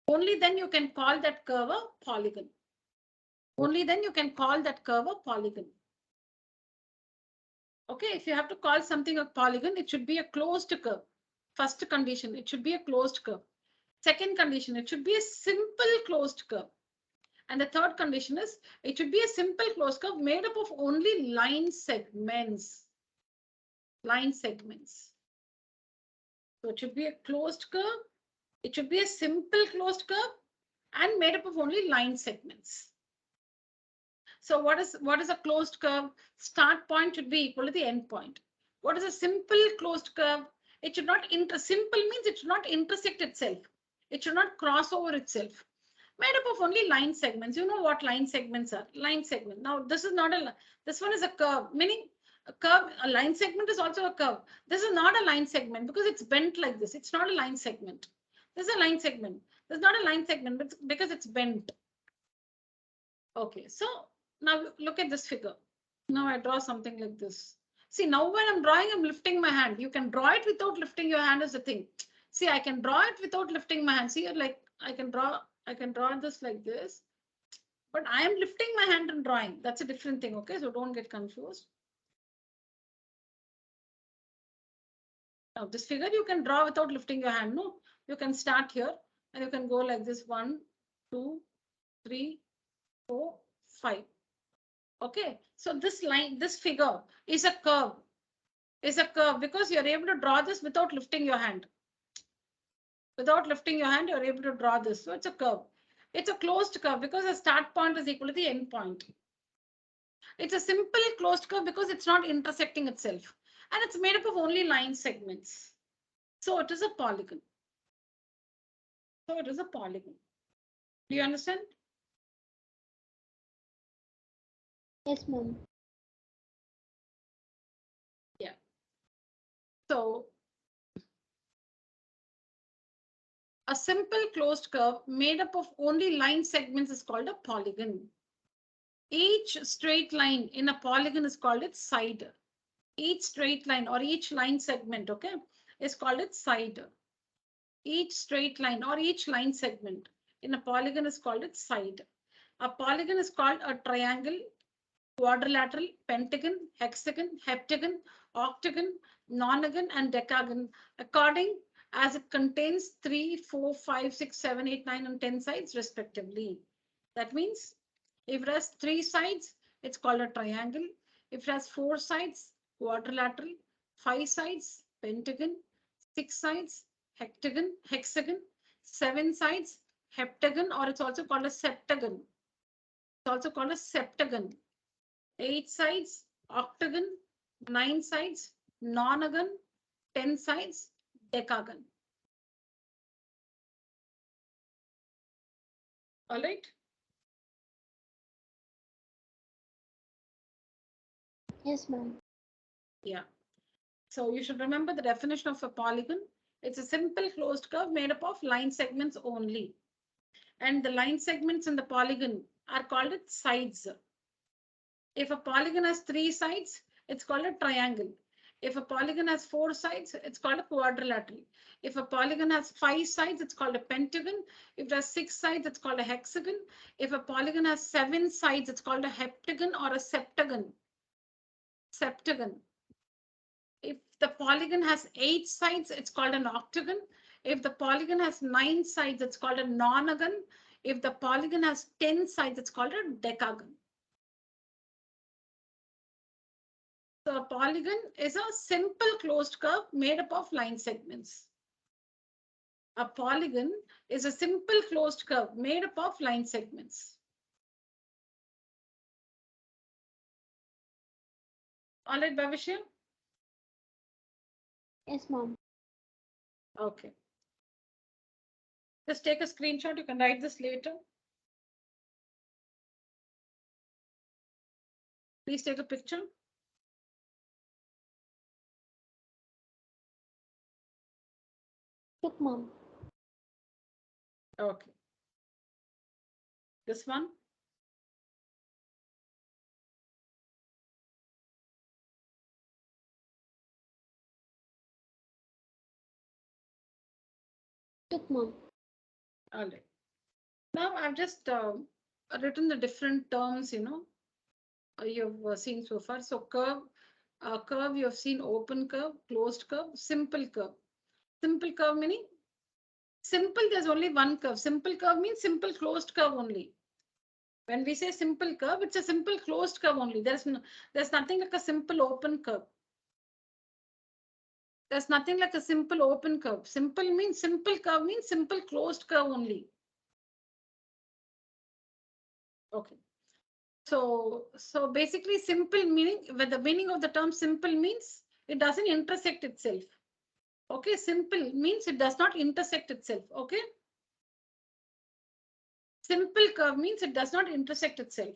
Only then you can call that curve a polygon. Only then you can call that curve a polygon. Okay, if you have to call something a polygon, it should be a closed curve. First condition, it should be a closed curve. Second condition, it should be a simple closed curve. And the third condition is it should be a simple closed curve made up of only line segments. Line segments. So it should be a closed curve. It should be a simple closed curve and made up of only line segments. So what is a closed curve? Start point should be equal to the end point. What is a simple closed curve? It should not simple means it should not intersect itself. It should not cross over itself. Made up of only line segments. You know what line segments are? Line segment. Now this is not a, this one is a curve, meaning a curve, a line segment is also a curve. This is not a line segment because it's bent like this. It's not a line segment. This is a line segment. This is not a line segment but because it's bent. Okay, so now look at this figure. Now I draw something like this. See, now when I'm drawing, I'm lifting my hand. You can draw it without lifting your hand is the thing. See, I can draw it without lifting my hand. See, like I can draw this like this, but I am lifting my hand and drawing. That's a different thing. Okay, so don't get confused. Now this figure you can draw without lifting your hand. No, you can start here and you can go like this 1, 2, 3, 4, 5. Okay, so this line, this figure is a curve. Is a curve because you're able to draw this without lifting your hand. Without lifting your hand, you're able to draw this. So it's a curve. It's a closed curve because the start point is equal to the end point. It's a simple closed curve because it's not intersecting itself. And it's made up of only line segments. So it is a polygon. So it is a polygon. Do you understand? Yes, ma'am. Yeah. So a simple closed curve made up of only line segments is called a polygon. Each straight line in a polygon is called its side. Each straight line or each line segment, okay, is called its side. Each straight line or each line segment in a polygon is called its side. A polygon is called a triangle, quadrilateral, pentagon, hexagon, heptagon, octagon, nonagon, and decagon, according as it contains 3, 4, 5, 6, 7, 8, 9, and 10 sides respectively. That means if it has 3 sides, it's called a triangle. If it has 4 sides, quadrilateral, 5 sides, pentagon, 6 sides, hexagon, 7 sides, heptagon, or it's also called a septagon. It's also called a septagon. 8 sides, octagon, 9 sides, nonagon, 10 sides, decagon. All right. Yes, ma'am. Yeah. So you should remember the definition of a polygon. It's a simple closed curve made up of line segments only. And the line segments in the polygon are called its sides. If a polygon has 3 sides, it's called a triangle. If a polygon has 4 sides, it's called a quadrilateral. If a polygon has 5 sides, it's called a pentagon. If it has 6 sides, it's called a hexagon. If a polygon has 7 sides, it's called a heptagon or a septagon. Septagon. If the polygon has 8 sides, it's called an octagon. If the polygon has 9 sides, it's called a nonagon. If the polygon has 10 sides, it's called a decagon. So a polygon is a simple closed curve made up of line segments. A polygon is a simple closed curve made up of line segments. All right, Bhavishya? Yes, ma'am. Okay. Just take a screenshot. You can write this later. Please take a picture. Took, ma'am. Okay. This one. Took, ma'am. All right. Now I've just written the different terms, you've seen so far. So curve, you have seen open curve, closed curve, simple curve. Simple curve meaning simple, there's only one curve. Simple curve means simple closed curve only. When we say simple curve, it's a simple closed curve only. There's nothing like a simple open curve. There's nothing like a simple open curve. Simple curve means simple closed curve only. Okay. So basically simple meaning, where the meaning of the term simple means it doesn't intersect itself. Okay, simple means it does not intersect itself. Okay. Simple curve means it does not intersect itself.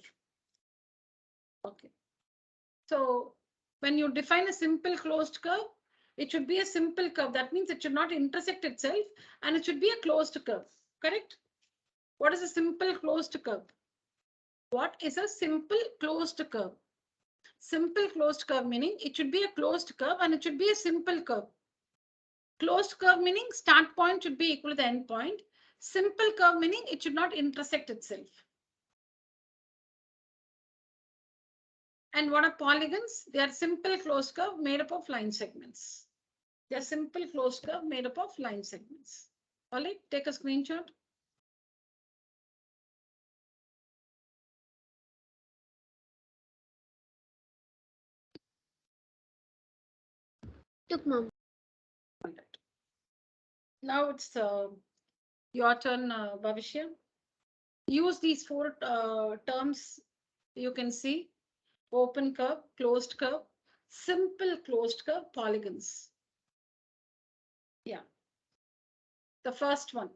Okay. So when you define a simple closed curve, it should be a simple curve. That means it should not intersect itself and it should be a closed curve. Correct? What is a simple closed curve? What is a simple closed curve? Simple closed curve meaning it should be a closed curve and it should be a simple curve. Closed curve meaning start point should be equal to the end point. Simple curve meaning it should not intersect itself. And what are polygons? They are simple closed curve made up of line segments. They are simple closed curve made up of line segments. All right, take a screenshot. Took, ma'am. All right. Now it's your turn, Bhavishya. Use these four terms you can see: open curve, closed curve, simple closed curve, polygons. Yeah. The first one.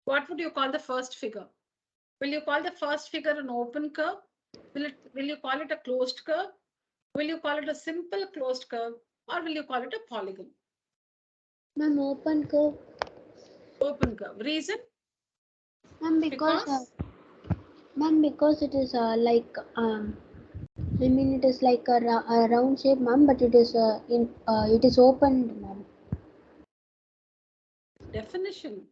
What would you call the first figure? Will you call the first figure an open curve? Will you call it a closed curve? Will you call it a simple closed curve? Or will you call it a polygon? Ma'am, open curve. Open curve. Reason? Ma'am, Because because it is I mean, it is like a round shape, ma'am, but it is it is opened, ma'am. definition.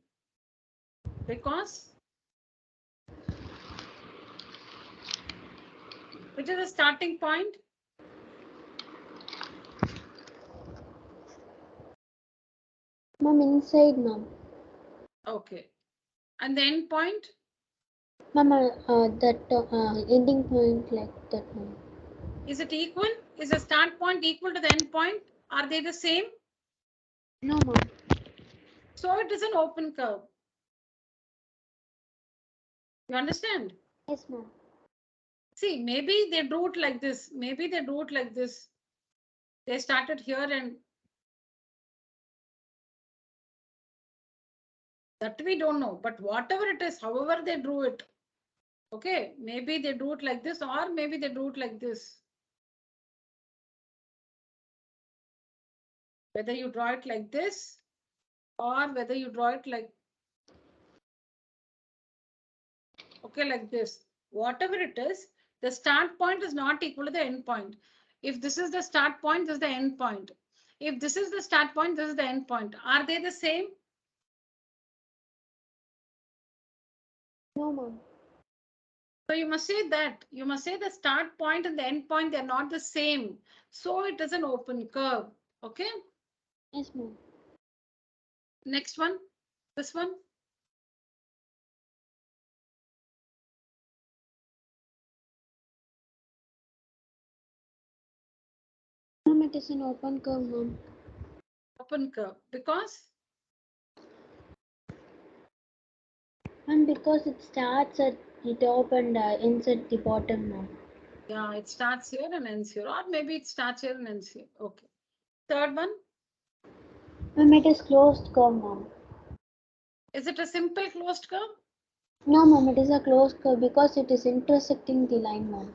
Because which is the starting point? Ma'am, inside, ma'am. Okay. And the end point? Ma'am, that ending point like that, ma'am. Is it equal? Is the start point equal to the end point? Are they the same? No, ma'am. So it is an open curve. You understand? Yes, ma'am. See, maybe they drew it like this. Maybe they drew it like this. They started here and that we don't know. But whatever it is, however they drew it, okay, maybe they drew it like this or maybe they drew it like this. Whether you draw it like this or whether you draw it like, okay, like this. Whatever it is, the start point is not equal to the end point. If this is the start point, this is the end point. If this is the start point, this is the end point. Are they the same? No, ma'am. So you must say that. You must say the start point and the end point, they're not the same. So it is an open curve. Okay. Yes, ma'am. Next one. This one. Ma'am, it is an open curve, ma'am. Open curve. Because And because it starts at the top and ends at the bottom, ma'am. Yeah, it starts here and ends here, or maybe it starts here and ends here. Okay. Third one. Ma'am, it is closed curve, ma'am. Is it a simple closed curve? No, ma'am, it is a closed curve because it is intersecting the line, ma'am.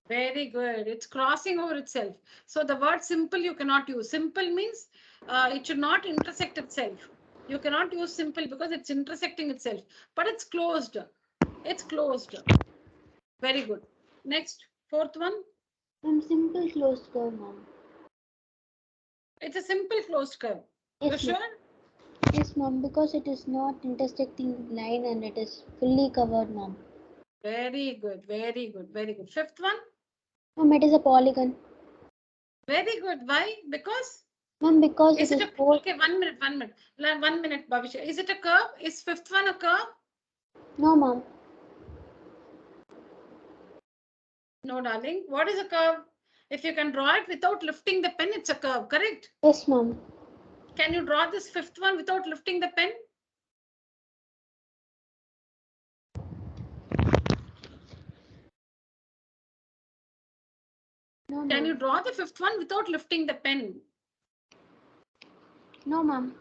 Very good. It's crossing over itself. So the word simple you cannot use. Simple means it should not intersect itself. You cannot use simple because it's intersecting itself. But it's closed. It's closed. Very good. Next, fourth one. Ma'am, simple closed curve, ma'am. It's a simple closed curve. You Yes, ma'am. sure? Yes, ma'am, because it is not intersecting the line and it is fully covered, ma'am. Very good. Very good. Very good. Fifth one. Ma'am, it is a polygon. Very good. Why? Because Ma'am, because is it it is a four. okay? 1 minute. 1 minute. 1 minute, Bhavisha. Is it a curve? Is fifth one a curve? No, ma'am. No, darling. What is a curve? If you can draw it without lifting the pen, it's a curve, correct? Yes, ma'am. Can you draw this fifth one without lifting the pen? No, Can you ma'am. draw the fifth one without lifting the pen? No, ma'am.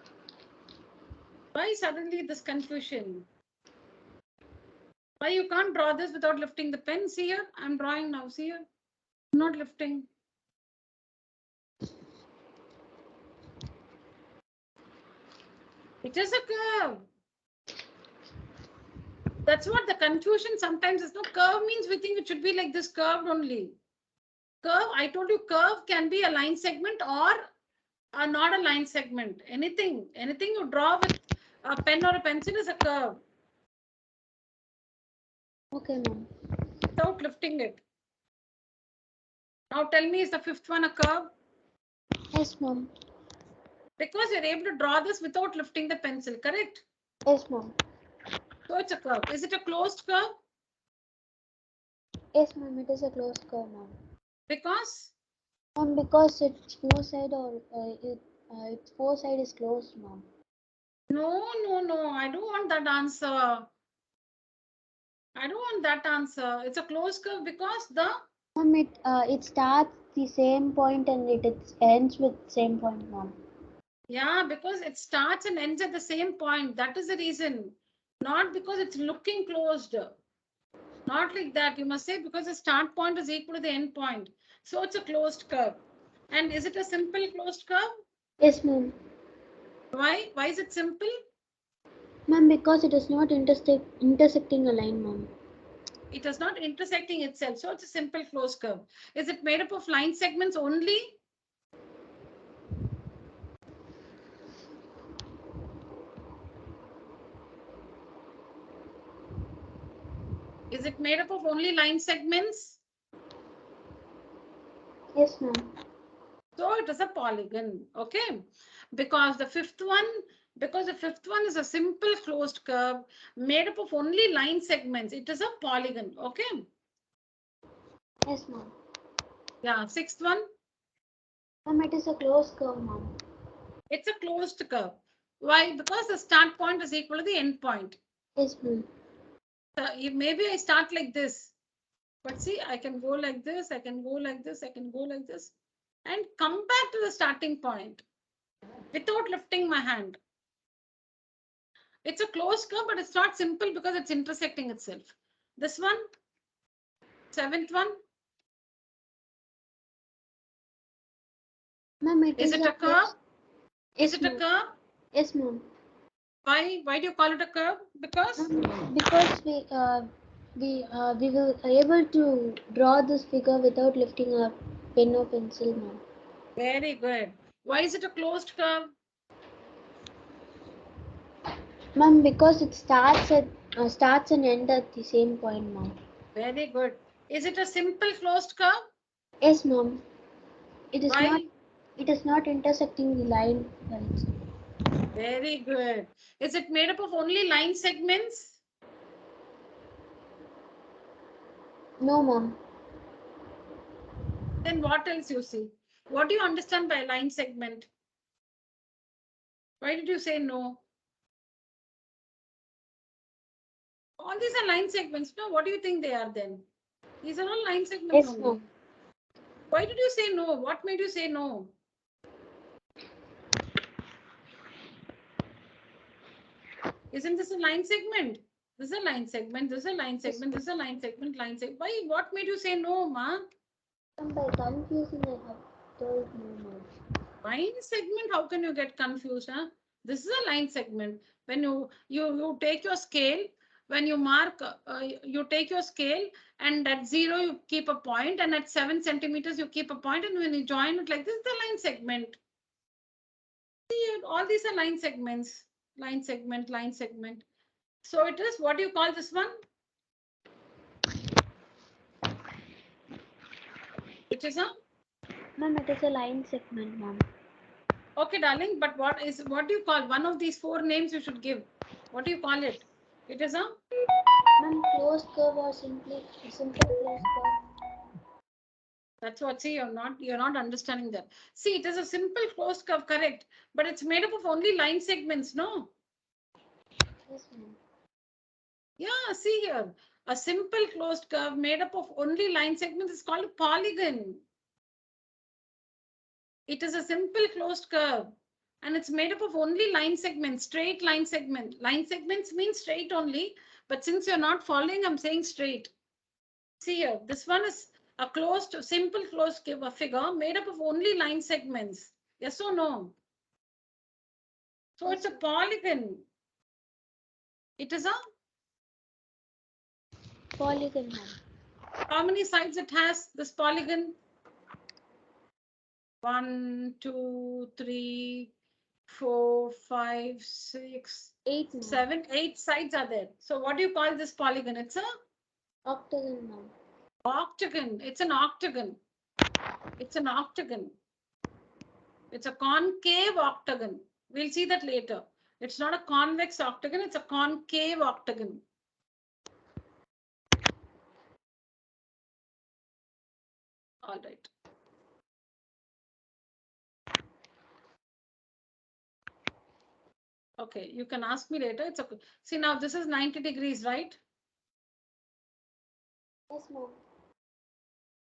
Why suddenly this confusion? Why you can't draw this without lifting the pen? See here, I'm drawing now. See here, I'm not lifting. It is a curve. That's what the confusion sometimes is. No, curve means we think it should be like this, curved only. Curve, I told you, curve can be a line segment or not a line segment. Anything you draw with a pen or a pencil is a curve Okay, ma'am. without lifting it. Now tell me, is the fifth one a curve? Yes, ma'am. Because you're able to draw this without lifting the pencil, correct? Yes, ma'am. So it's a curve. Is it a closed curve? Yes, ma'am. It is a closed curve, ma'am. Because Ma'am, because its four side or its four side is closed, ma'am. no, I don't want that answer. I don't want that answer. It's a closed curve because Ma'am, it starts the same point and it ends with same point, ma'am. because it starts and ends at the same point. That is the reason. Not because it's looking closed. Not like that. You must say because the start point is equal to the end point. So it's a closed curve. And is it a simple closed curve? Yes, ma'am. Why? Why is it simple? Ma'am, because it is not intersecting a line, ma'am. It is not intersecting itself. So it's a simple closed curve. Is it made up of line segments only? Is it made up of only line segments? Yes, ma'am. So it is a polygon, okay? Because the fifth one is a simple closed curve made up of only line segments. It is a polygon, okay? Yes, ma'am. Yeah, sixth one, Ma'am, it is a closed curve, ma'am. it's a closed curve. Why? Because the start point is equal to the end point. Yes, ma'am. Maybe I start like this, but see, I can go like this, I can go like this, I can go like this, and come back to the starting point without lifting my hand. It's a closed curve, but it's not simple because it's intersecting itself. This one, seventh one, Ma'am, it is is it a a curve? closed. Is Yes, it a ma'am. curve? Yes, ma'am. Why do you call it a curve? Because Because we will able to draw this figure without lifting our pen or pencil, ma'am. very good. Why is it a closed curve? Ma'am, because it starts and ends at the same point, ma'am. Very good. Is it a simple closed curve? Yes, ma'am. It is not. Why? It is not intersecting the line by itself. Very good. Is it made up of only line segments? No, ma'am. Then what else you see? What do you understand by line segment? Why did you say no? All these are line segments. No, what do you think they are then? These are all line segments Yes, only. ma'am. Why did you say no? What made you say no? Isn't this a line segment? This is a line segment. This is a line segment. This is a line segment. Line segment. Why? What made you say no, ma? By confusing, I have told no, ma'am. Line segment. How can you get confused? Huh? This is a line segment. When you take your scale. When you mark, you take your scale, and at 0 you keep a point, and at 7 centimeters you keep a point, and when you join it like this, the line segment. See, all these are line segments. Line segment. Line segment. So it is. What do you call this one? Which is a. Ma'am, it is a line segment, ma'am. Okay, darling, but what do you call one of these 4 names you should give? What do you call it? It is a. Ma'am, closed curve or simple closed curve. That's what. See, you're not understanding that. See, it is a simple closed curve, correct? But it's made up of only line segments, no? Yes, ma'am. Yeah, see here. A simple closed curve made up of only line segments is called a polygon. It is a simple closed curve. And it's made up of only line segments, straight line segment. Line segments mean straight only. But since you're not following, I'm saying straight. See here, this one is a simple closed figure made up of only line segments. Yes or no? So it's a polygon. It is a. Polygon, ma'am. How many sides it has, this polygon? 1, 2, 3, 4, 5, 6, 8, 7, 8 sides are there. So what do you call this polygon? It's a octagon, ma'am. octagon. It's an octagon. It's an octagon. It's a concave octagon. We'll see that later. It's not a convex octagon. It's a concave octagon. All right. Okay, you can ask me later. It's okay. See, now this is 90 degrees, right? Yes, ma'am.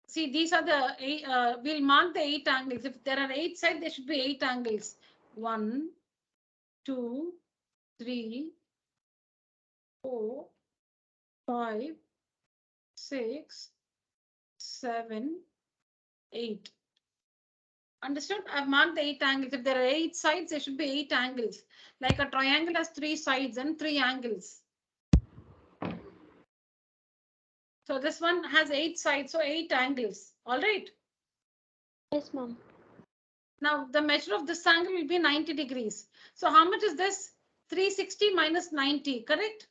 See, these are the, we'll mark the 8 angles. If there are 8 sides, there should be 8 angles. 1, 2, 3, 4, 5, 6, 7, 8. Understood? I've marked the 8 angles. If there are 8 sides, there should be 8 angles. Like a triangle has 3 sides and 3 angles. So this one has 8 sides, so 8 angles. All right. Yes, ma'am. Now the measure of this angle will be 90 degrees. So how much is this? 360 minus 90, correct?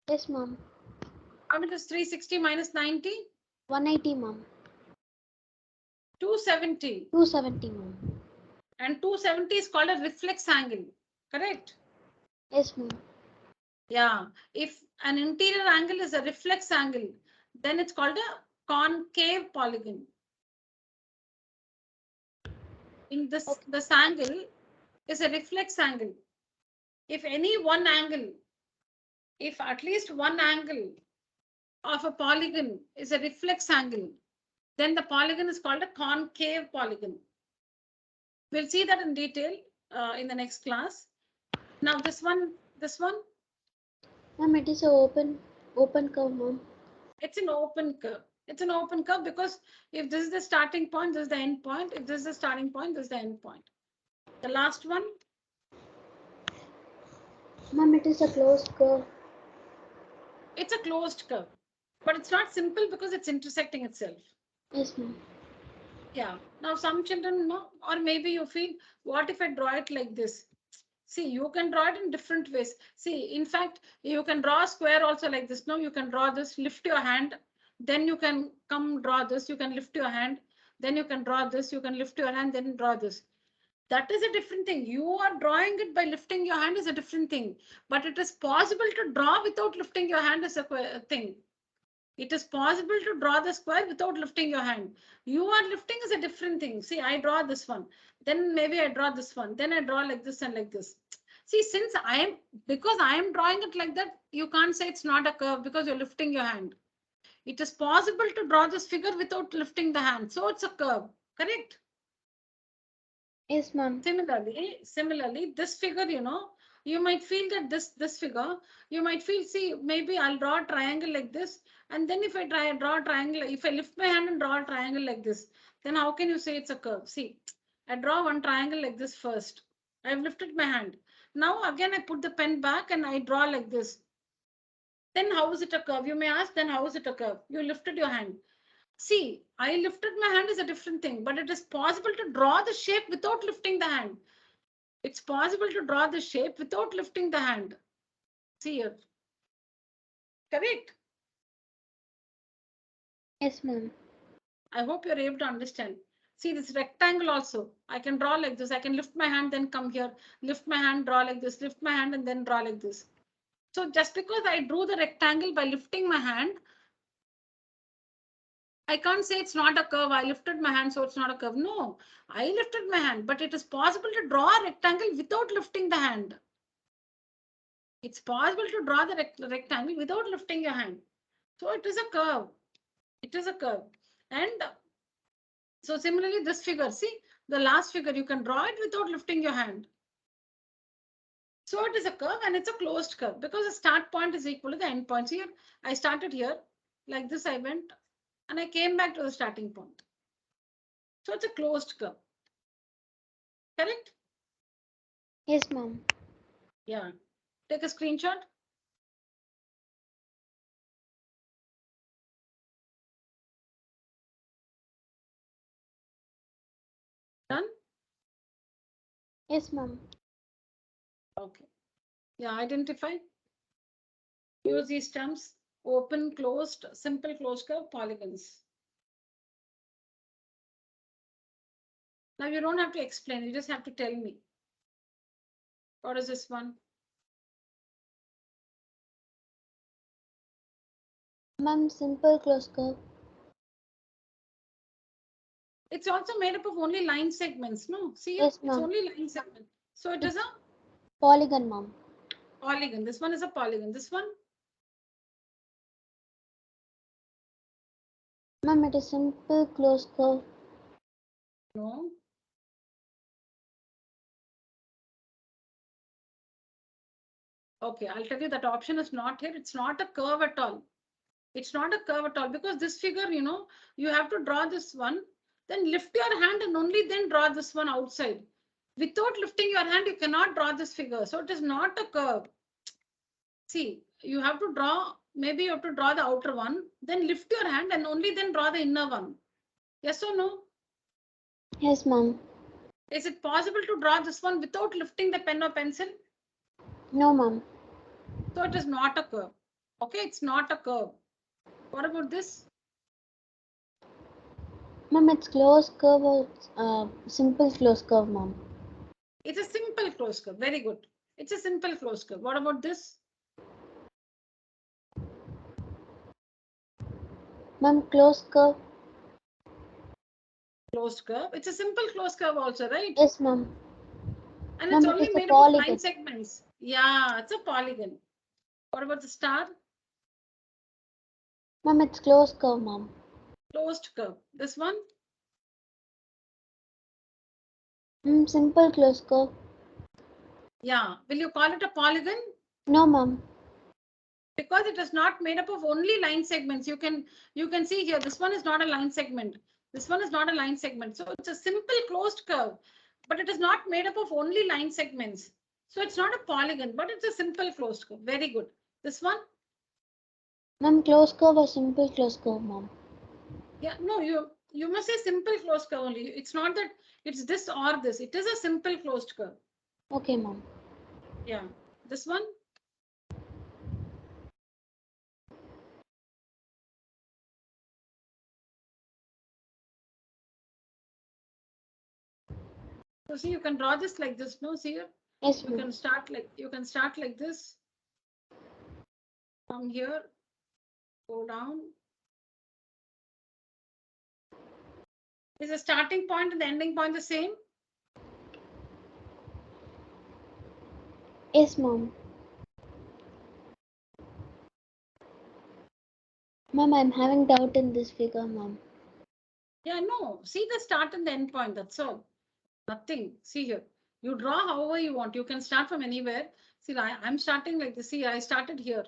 Yes, ma'am. How much is 360 minus 90? 180, ma'am. 270. 270, ma'am. And 270 is called a reflex angle, correct? Yes, ma'am. Yeah. If an interior angle is a reflex angle, then it's called a concave polygon. In this angle is a reflex angle. If any one angle, if at least one angle of a polygon is a reflex angle, then the polygon is called a concave polygon. We'll see that in detail in the next class. Now this one. Ma'am, it is a open curve, ma'am. It's an open curve. It's an open curve because if this is the starting point, this is the end point. If this is the starting point, this is the end point. The last one. Ma'am, it is a closed curve. It's a closed curve, but it's not simple because it's intersecting itself. Yes, ma'am. Yeah. Now some children know, or maybe you feel, what if I draw it like this? See, you can draw it in different ways. See, in fact, you can draw a square also like this. No, you can draw this, lift your hand, then you can come draw this, you can lift your hand, then you can draw this, you can lift your hand, then draw this. That is a different thing. You are drawing it by lifting your hand is a different thing. But it is possible to draw without lifting your hand is a thing. It is possible to draw the square without lifting your hand. You are lifting is a different thing. See, I draw this one. Then maybe I draw this one. Then I draw like this and like this. See, because I am drawing it like that, you can't say it's not a curve because you're lifting your hand. It is possible to draw this figure without lifting the hand. So it's a curve, correct? Yes, ma'am. Similarly, this figure, you might feel that this figure, you might feel, see, maybe I'll draw a triangle like this. And then if I draw a triangle, if I lift my hand and draw a triangle like this, then how can you say it's a curve? See, I draw one triangle like this first. I've lifted my hand. Now again, I put the pen back and I draw like this. Then how is it a curve? You may ask, then how is it a curve? You lifted your hand. See, I lifted my hand is a different thing, but it is possible to draw the shape without lifting the hand. It's possible to draw the shape without lifting the hand. See here. Correct? Yes, ma'am. I hope you're able to understand. See this rectangle also. I can draw like this. I can lift my hand, then come here. Lift my hand, draw like this. Lift my hand and then draw like this. So just because I drew the rectangle by lifting my hand, I can't say it's not a curve. I lifted my hand, so it's not a curve. No, I lifted my hand, but it is possible to draw a rectangle without lifting the hand. It's possible to draw the rectangle without lifting your hand. So it is a curve. It is a curve. And so similarly, this figure, see, the last figure, you can draw it without lifting your hand. So it is a curve and it's a closed curve because the start point is equal to the end points. Here, I started here, like this I went, and I came back to the starting point. So it's a closed curve. Correct? Yes, ma'am. Yeah. Take a screenshot. Done? Yes, ma'am. Okay. Yeah, identify. Use these terms. Open, closed, simple closed curve, polygons. Now you don't have to explain, you just have to tell me. What is this one? Ma'am, simple closed curve. It's also made up of only line segments, no? See, Yes, it's ma'am. only line segment. So it is a Polygon, ma'am. polygon. This one is a polygon. This one? Ma'am, it is simple closed curve. No. Okay, I'll tell you that option is not here. It's not a curve at all. It's not a curve at all because this figure, you have to draw this one, then lift your hand and only then draw this one outside. Without lifting your hand, you cannot draw this figure. So it is not a curve. See, you have to draw, maybe you have to draw the outer one, then lift your hand and only then draw the inner one. Yes or no? Yes, ma'am. Is it possible to draw this one without lifting the pen or pencil? No, ma'am. So it is not a curve. Okay, it's not a curve. What about this? Ma'am, it's closed curve or simple closed curve, ma'am. It's a simple closed curve. Very good. It's a simple closed curve. What about this? Ma'am, closed curve. Closed curve. It's a simple closed curve also, right? Yes, ma'am. And it's Ma'am, it only is a made up of line polygon. segments. Yeah, it's a polygon. What about the star? Ma'am, it's closed curve, ma'am. Closed curve. This one? Simple closed curve. Yeah. Will you call it a polygon? No, ma'am. Because it is not made up of only line segments. You can see here, this one is not a line segment. This one is not a line segment. So it's a simple closed curve, but it is not made up of only line segments. So it's not a polygon, but it's a simple closed curve. Very good. This one? Ma'am, closed curve or simple closed curve, ma'am. Yeah, no, you must say simple closed curve only. It's not that it's this or this. It is a simple closed curve. Okay, ma'am. Yeah. This one? So see, you can draw this like this. No, see here? Yes, You ma'am. can start like this. From here, go down. Is the starting point and the ending point the same? Yes, ma'am. Ma'am, I'm having doubt in this figure, ma'am. Yeah, no. See the start and the end point. That's all. Nothing. See here. You draw however you want. You can start from anywhere. See, I'm starting like this. See, I started here.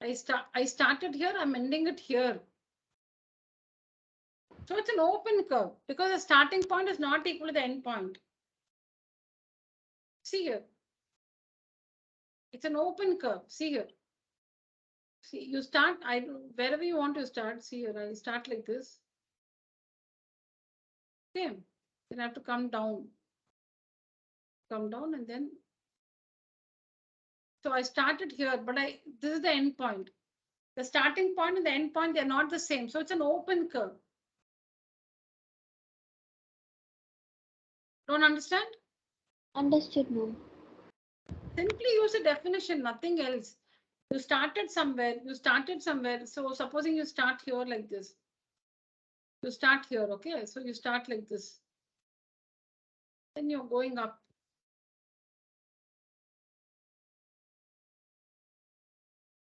I started here. I'm ending it here. So it's an open curve because the starting point is not equal to the end point. See here. It's an open curve. See here. See, you start, wherever you want to start. See here, I start like this. Okay. Then I have to come down. Come down and then. So I started here, but this is the end point. The starting point and the end point, they're not the same. So it's an open curve. Don't understand? Understood, ma'am. Simply use a definition, nothing else. You started somewhere. So supposing you start here like this. You start here, okay? So you start like this. Then you're going up.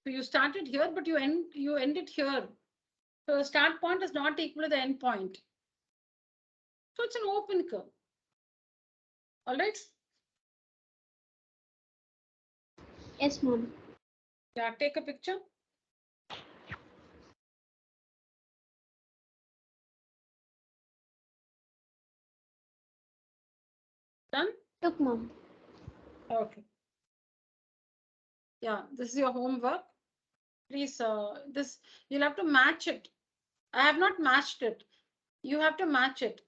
So you started here, but you end it here. So the start point is not equal to the end point. So it's an open curve. All right? Yes, ma'am. Yeah, take a picture. Done? Took, ma'am. Okay. Yeah, this is your homework. Please, you'll have to match it. I have not matched it. You have to match it.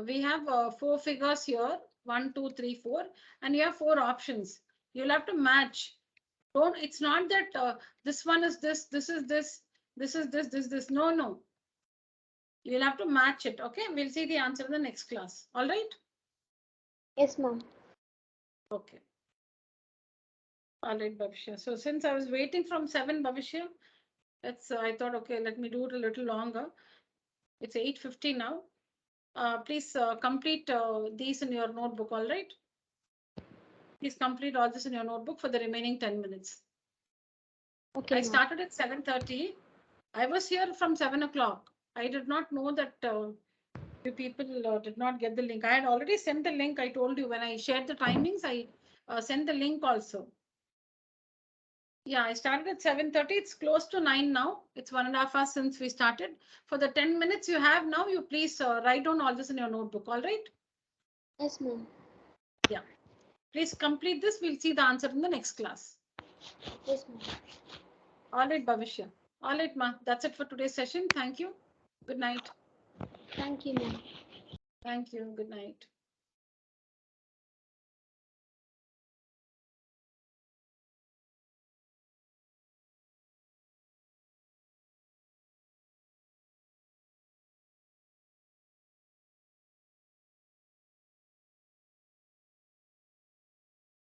We have 4 figures here, 1, 2, 3, 4, and you have 4 options. You'll have to match. It's not that this one is this is this is this. No, no. You'll have to match it. Okay, we'll see the answer in the next class. All right? Yes, ma'am. Okay. All right, Bhavishya. So since I was waiting from 7, Bhavishya, I thought, okay, let me do it a little longer. It's 8:50 now. Please complete these in your notebook, all right? Please complete all this in your notebook for the remaining 10 minutes. Okay, I ma'am. started at 7:30. I was here from 7 o'clock. I did not know that you people did not get the link. I had already sent the link. I told you when I shared the timings, I sent the link also. Yeah, I started at 7:30. It's close to 9 now. It's 1.5 hours since we started. For the 10 minutes you have now, you please write down all this in your notebook. All right? Yes, ma'am. Yeah. Please complete this. We'll see the answer in the next class. Yes, ma'am. All right, Bhavishya. All right, Ma. That's it for today's session. Thank you. Good night. Thank you, ma'am. Thank you. Good night.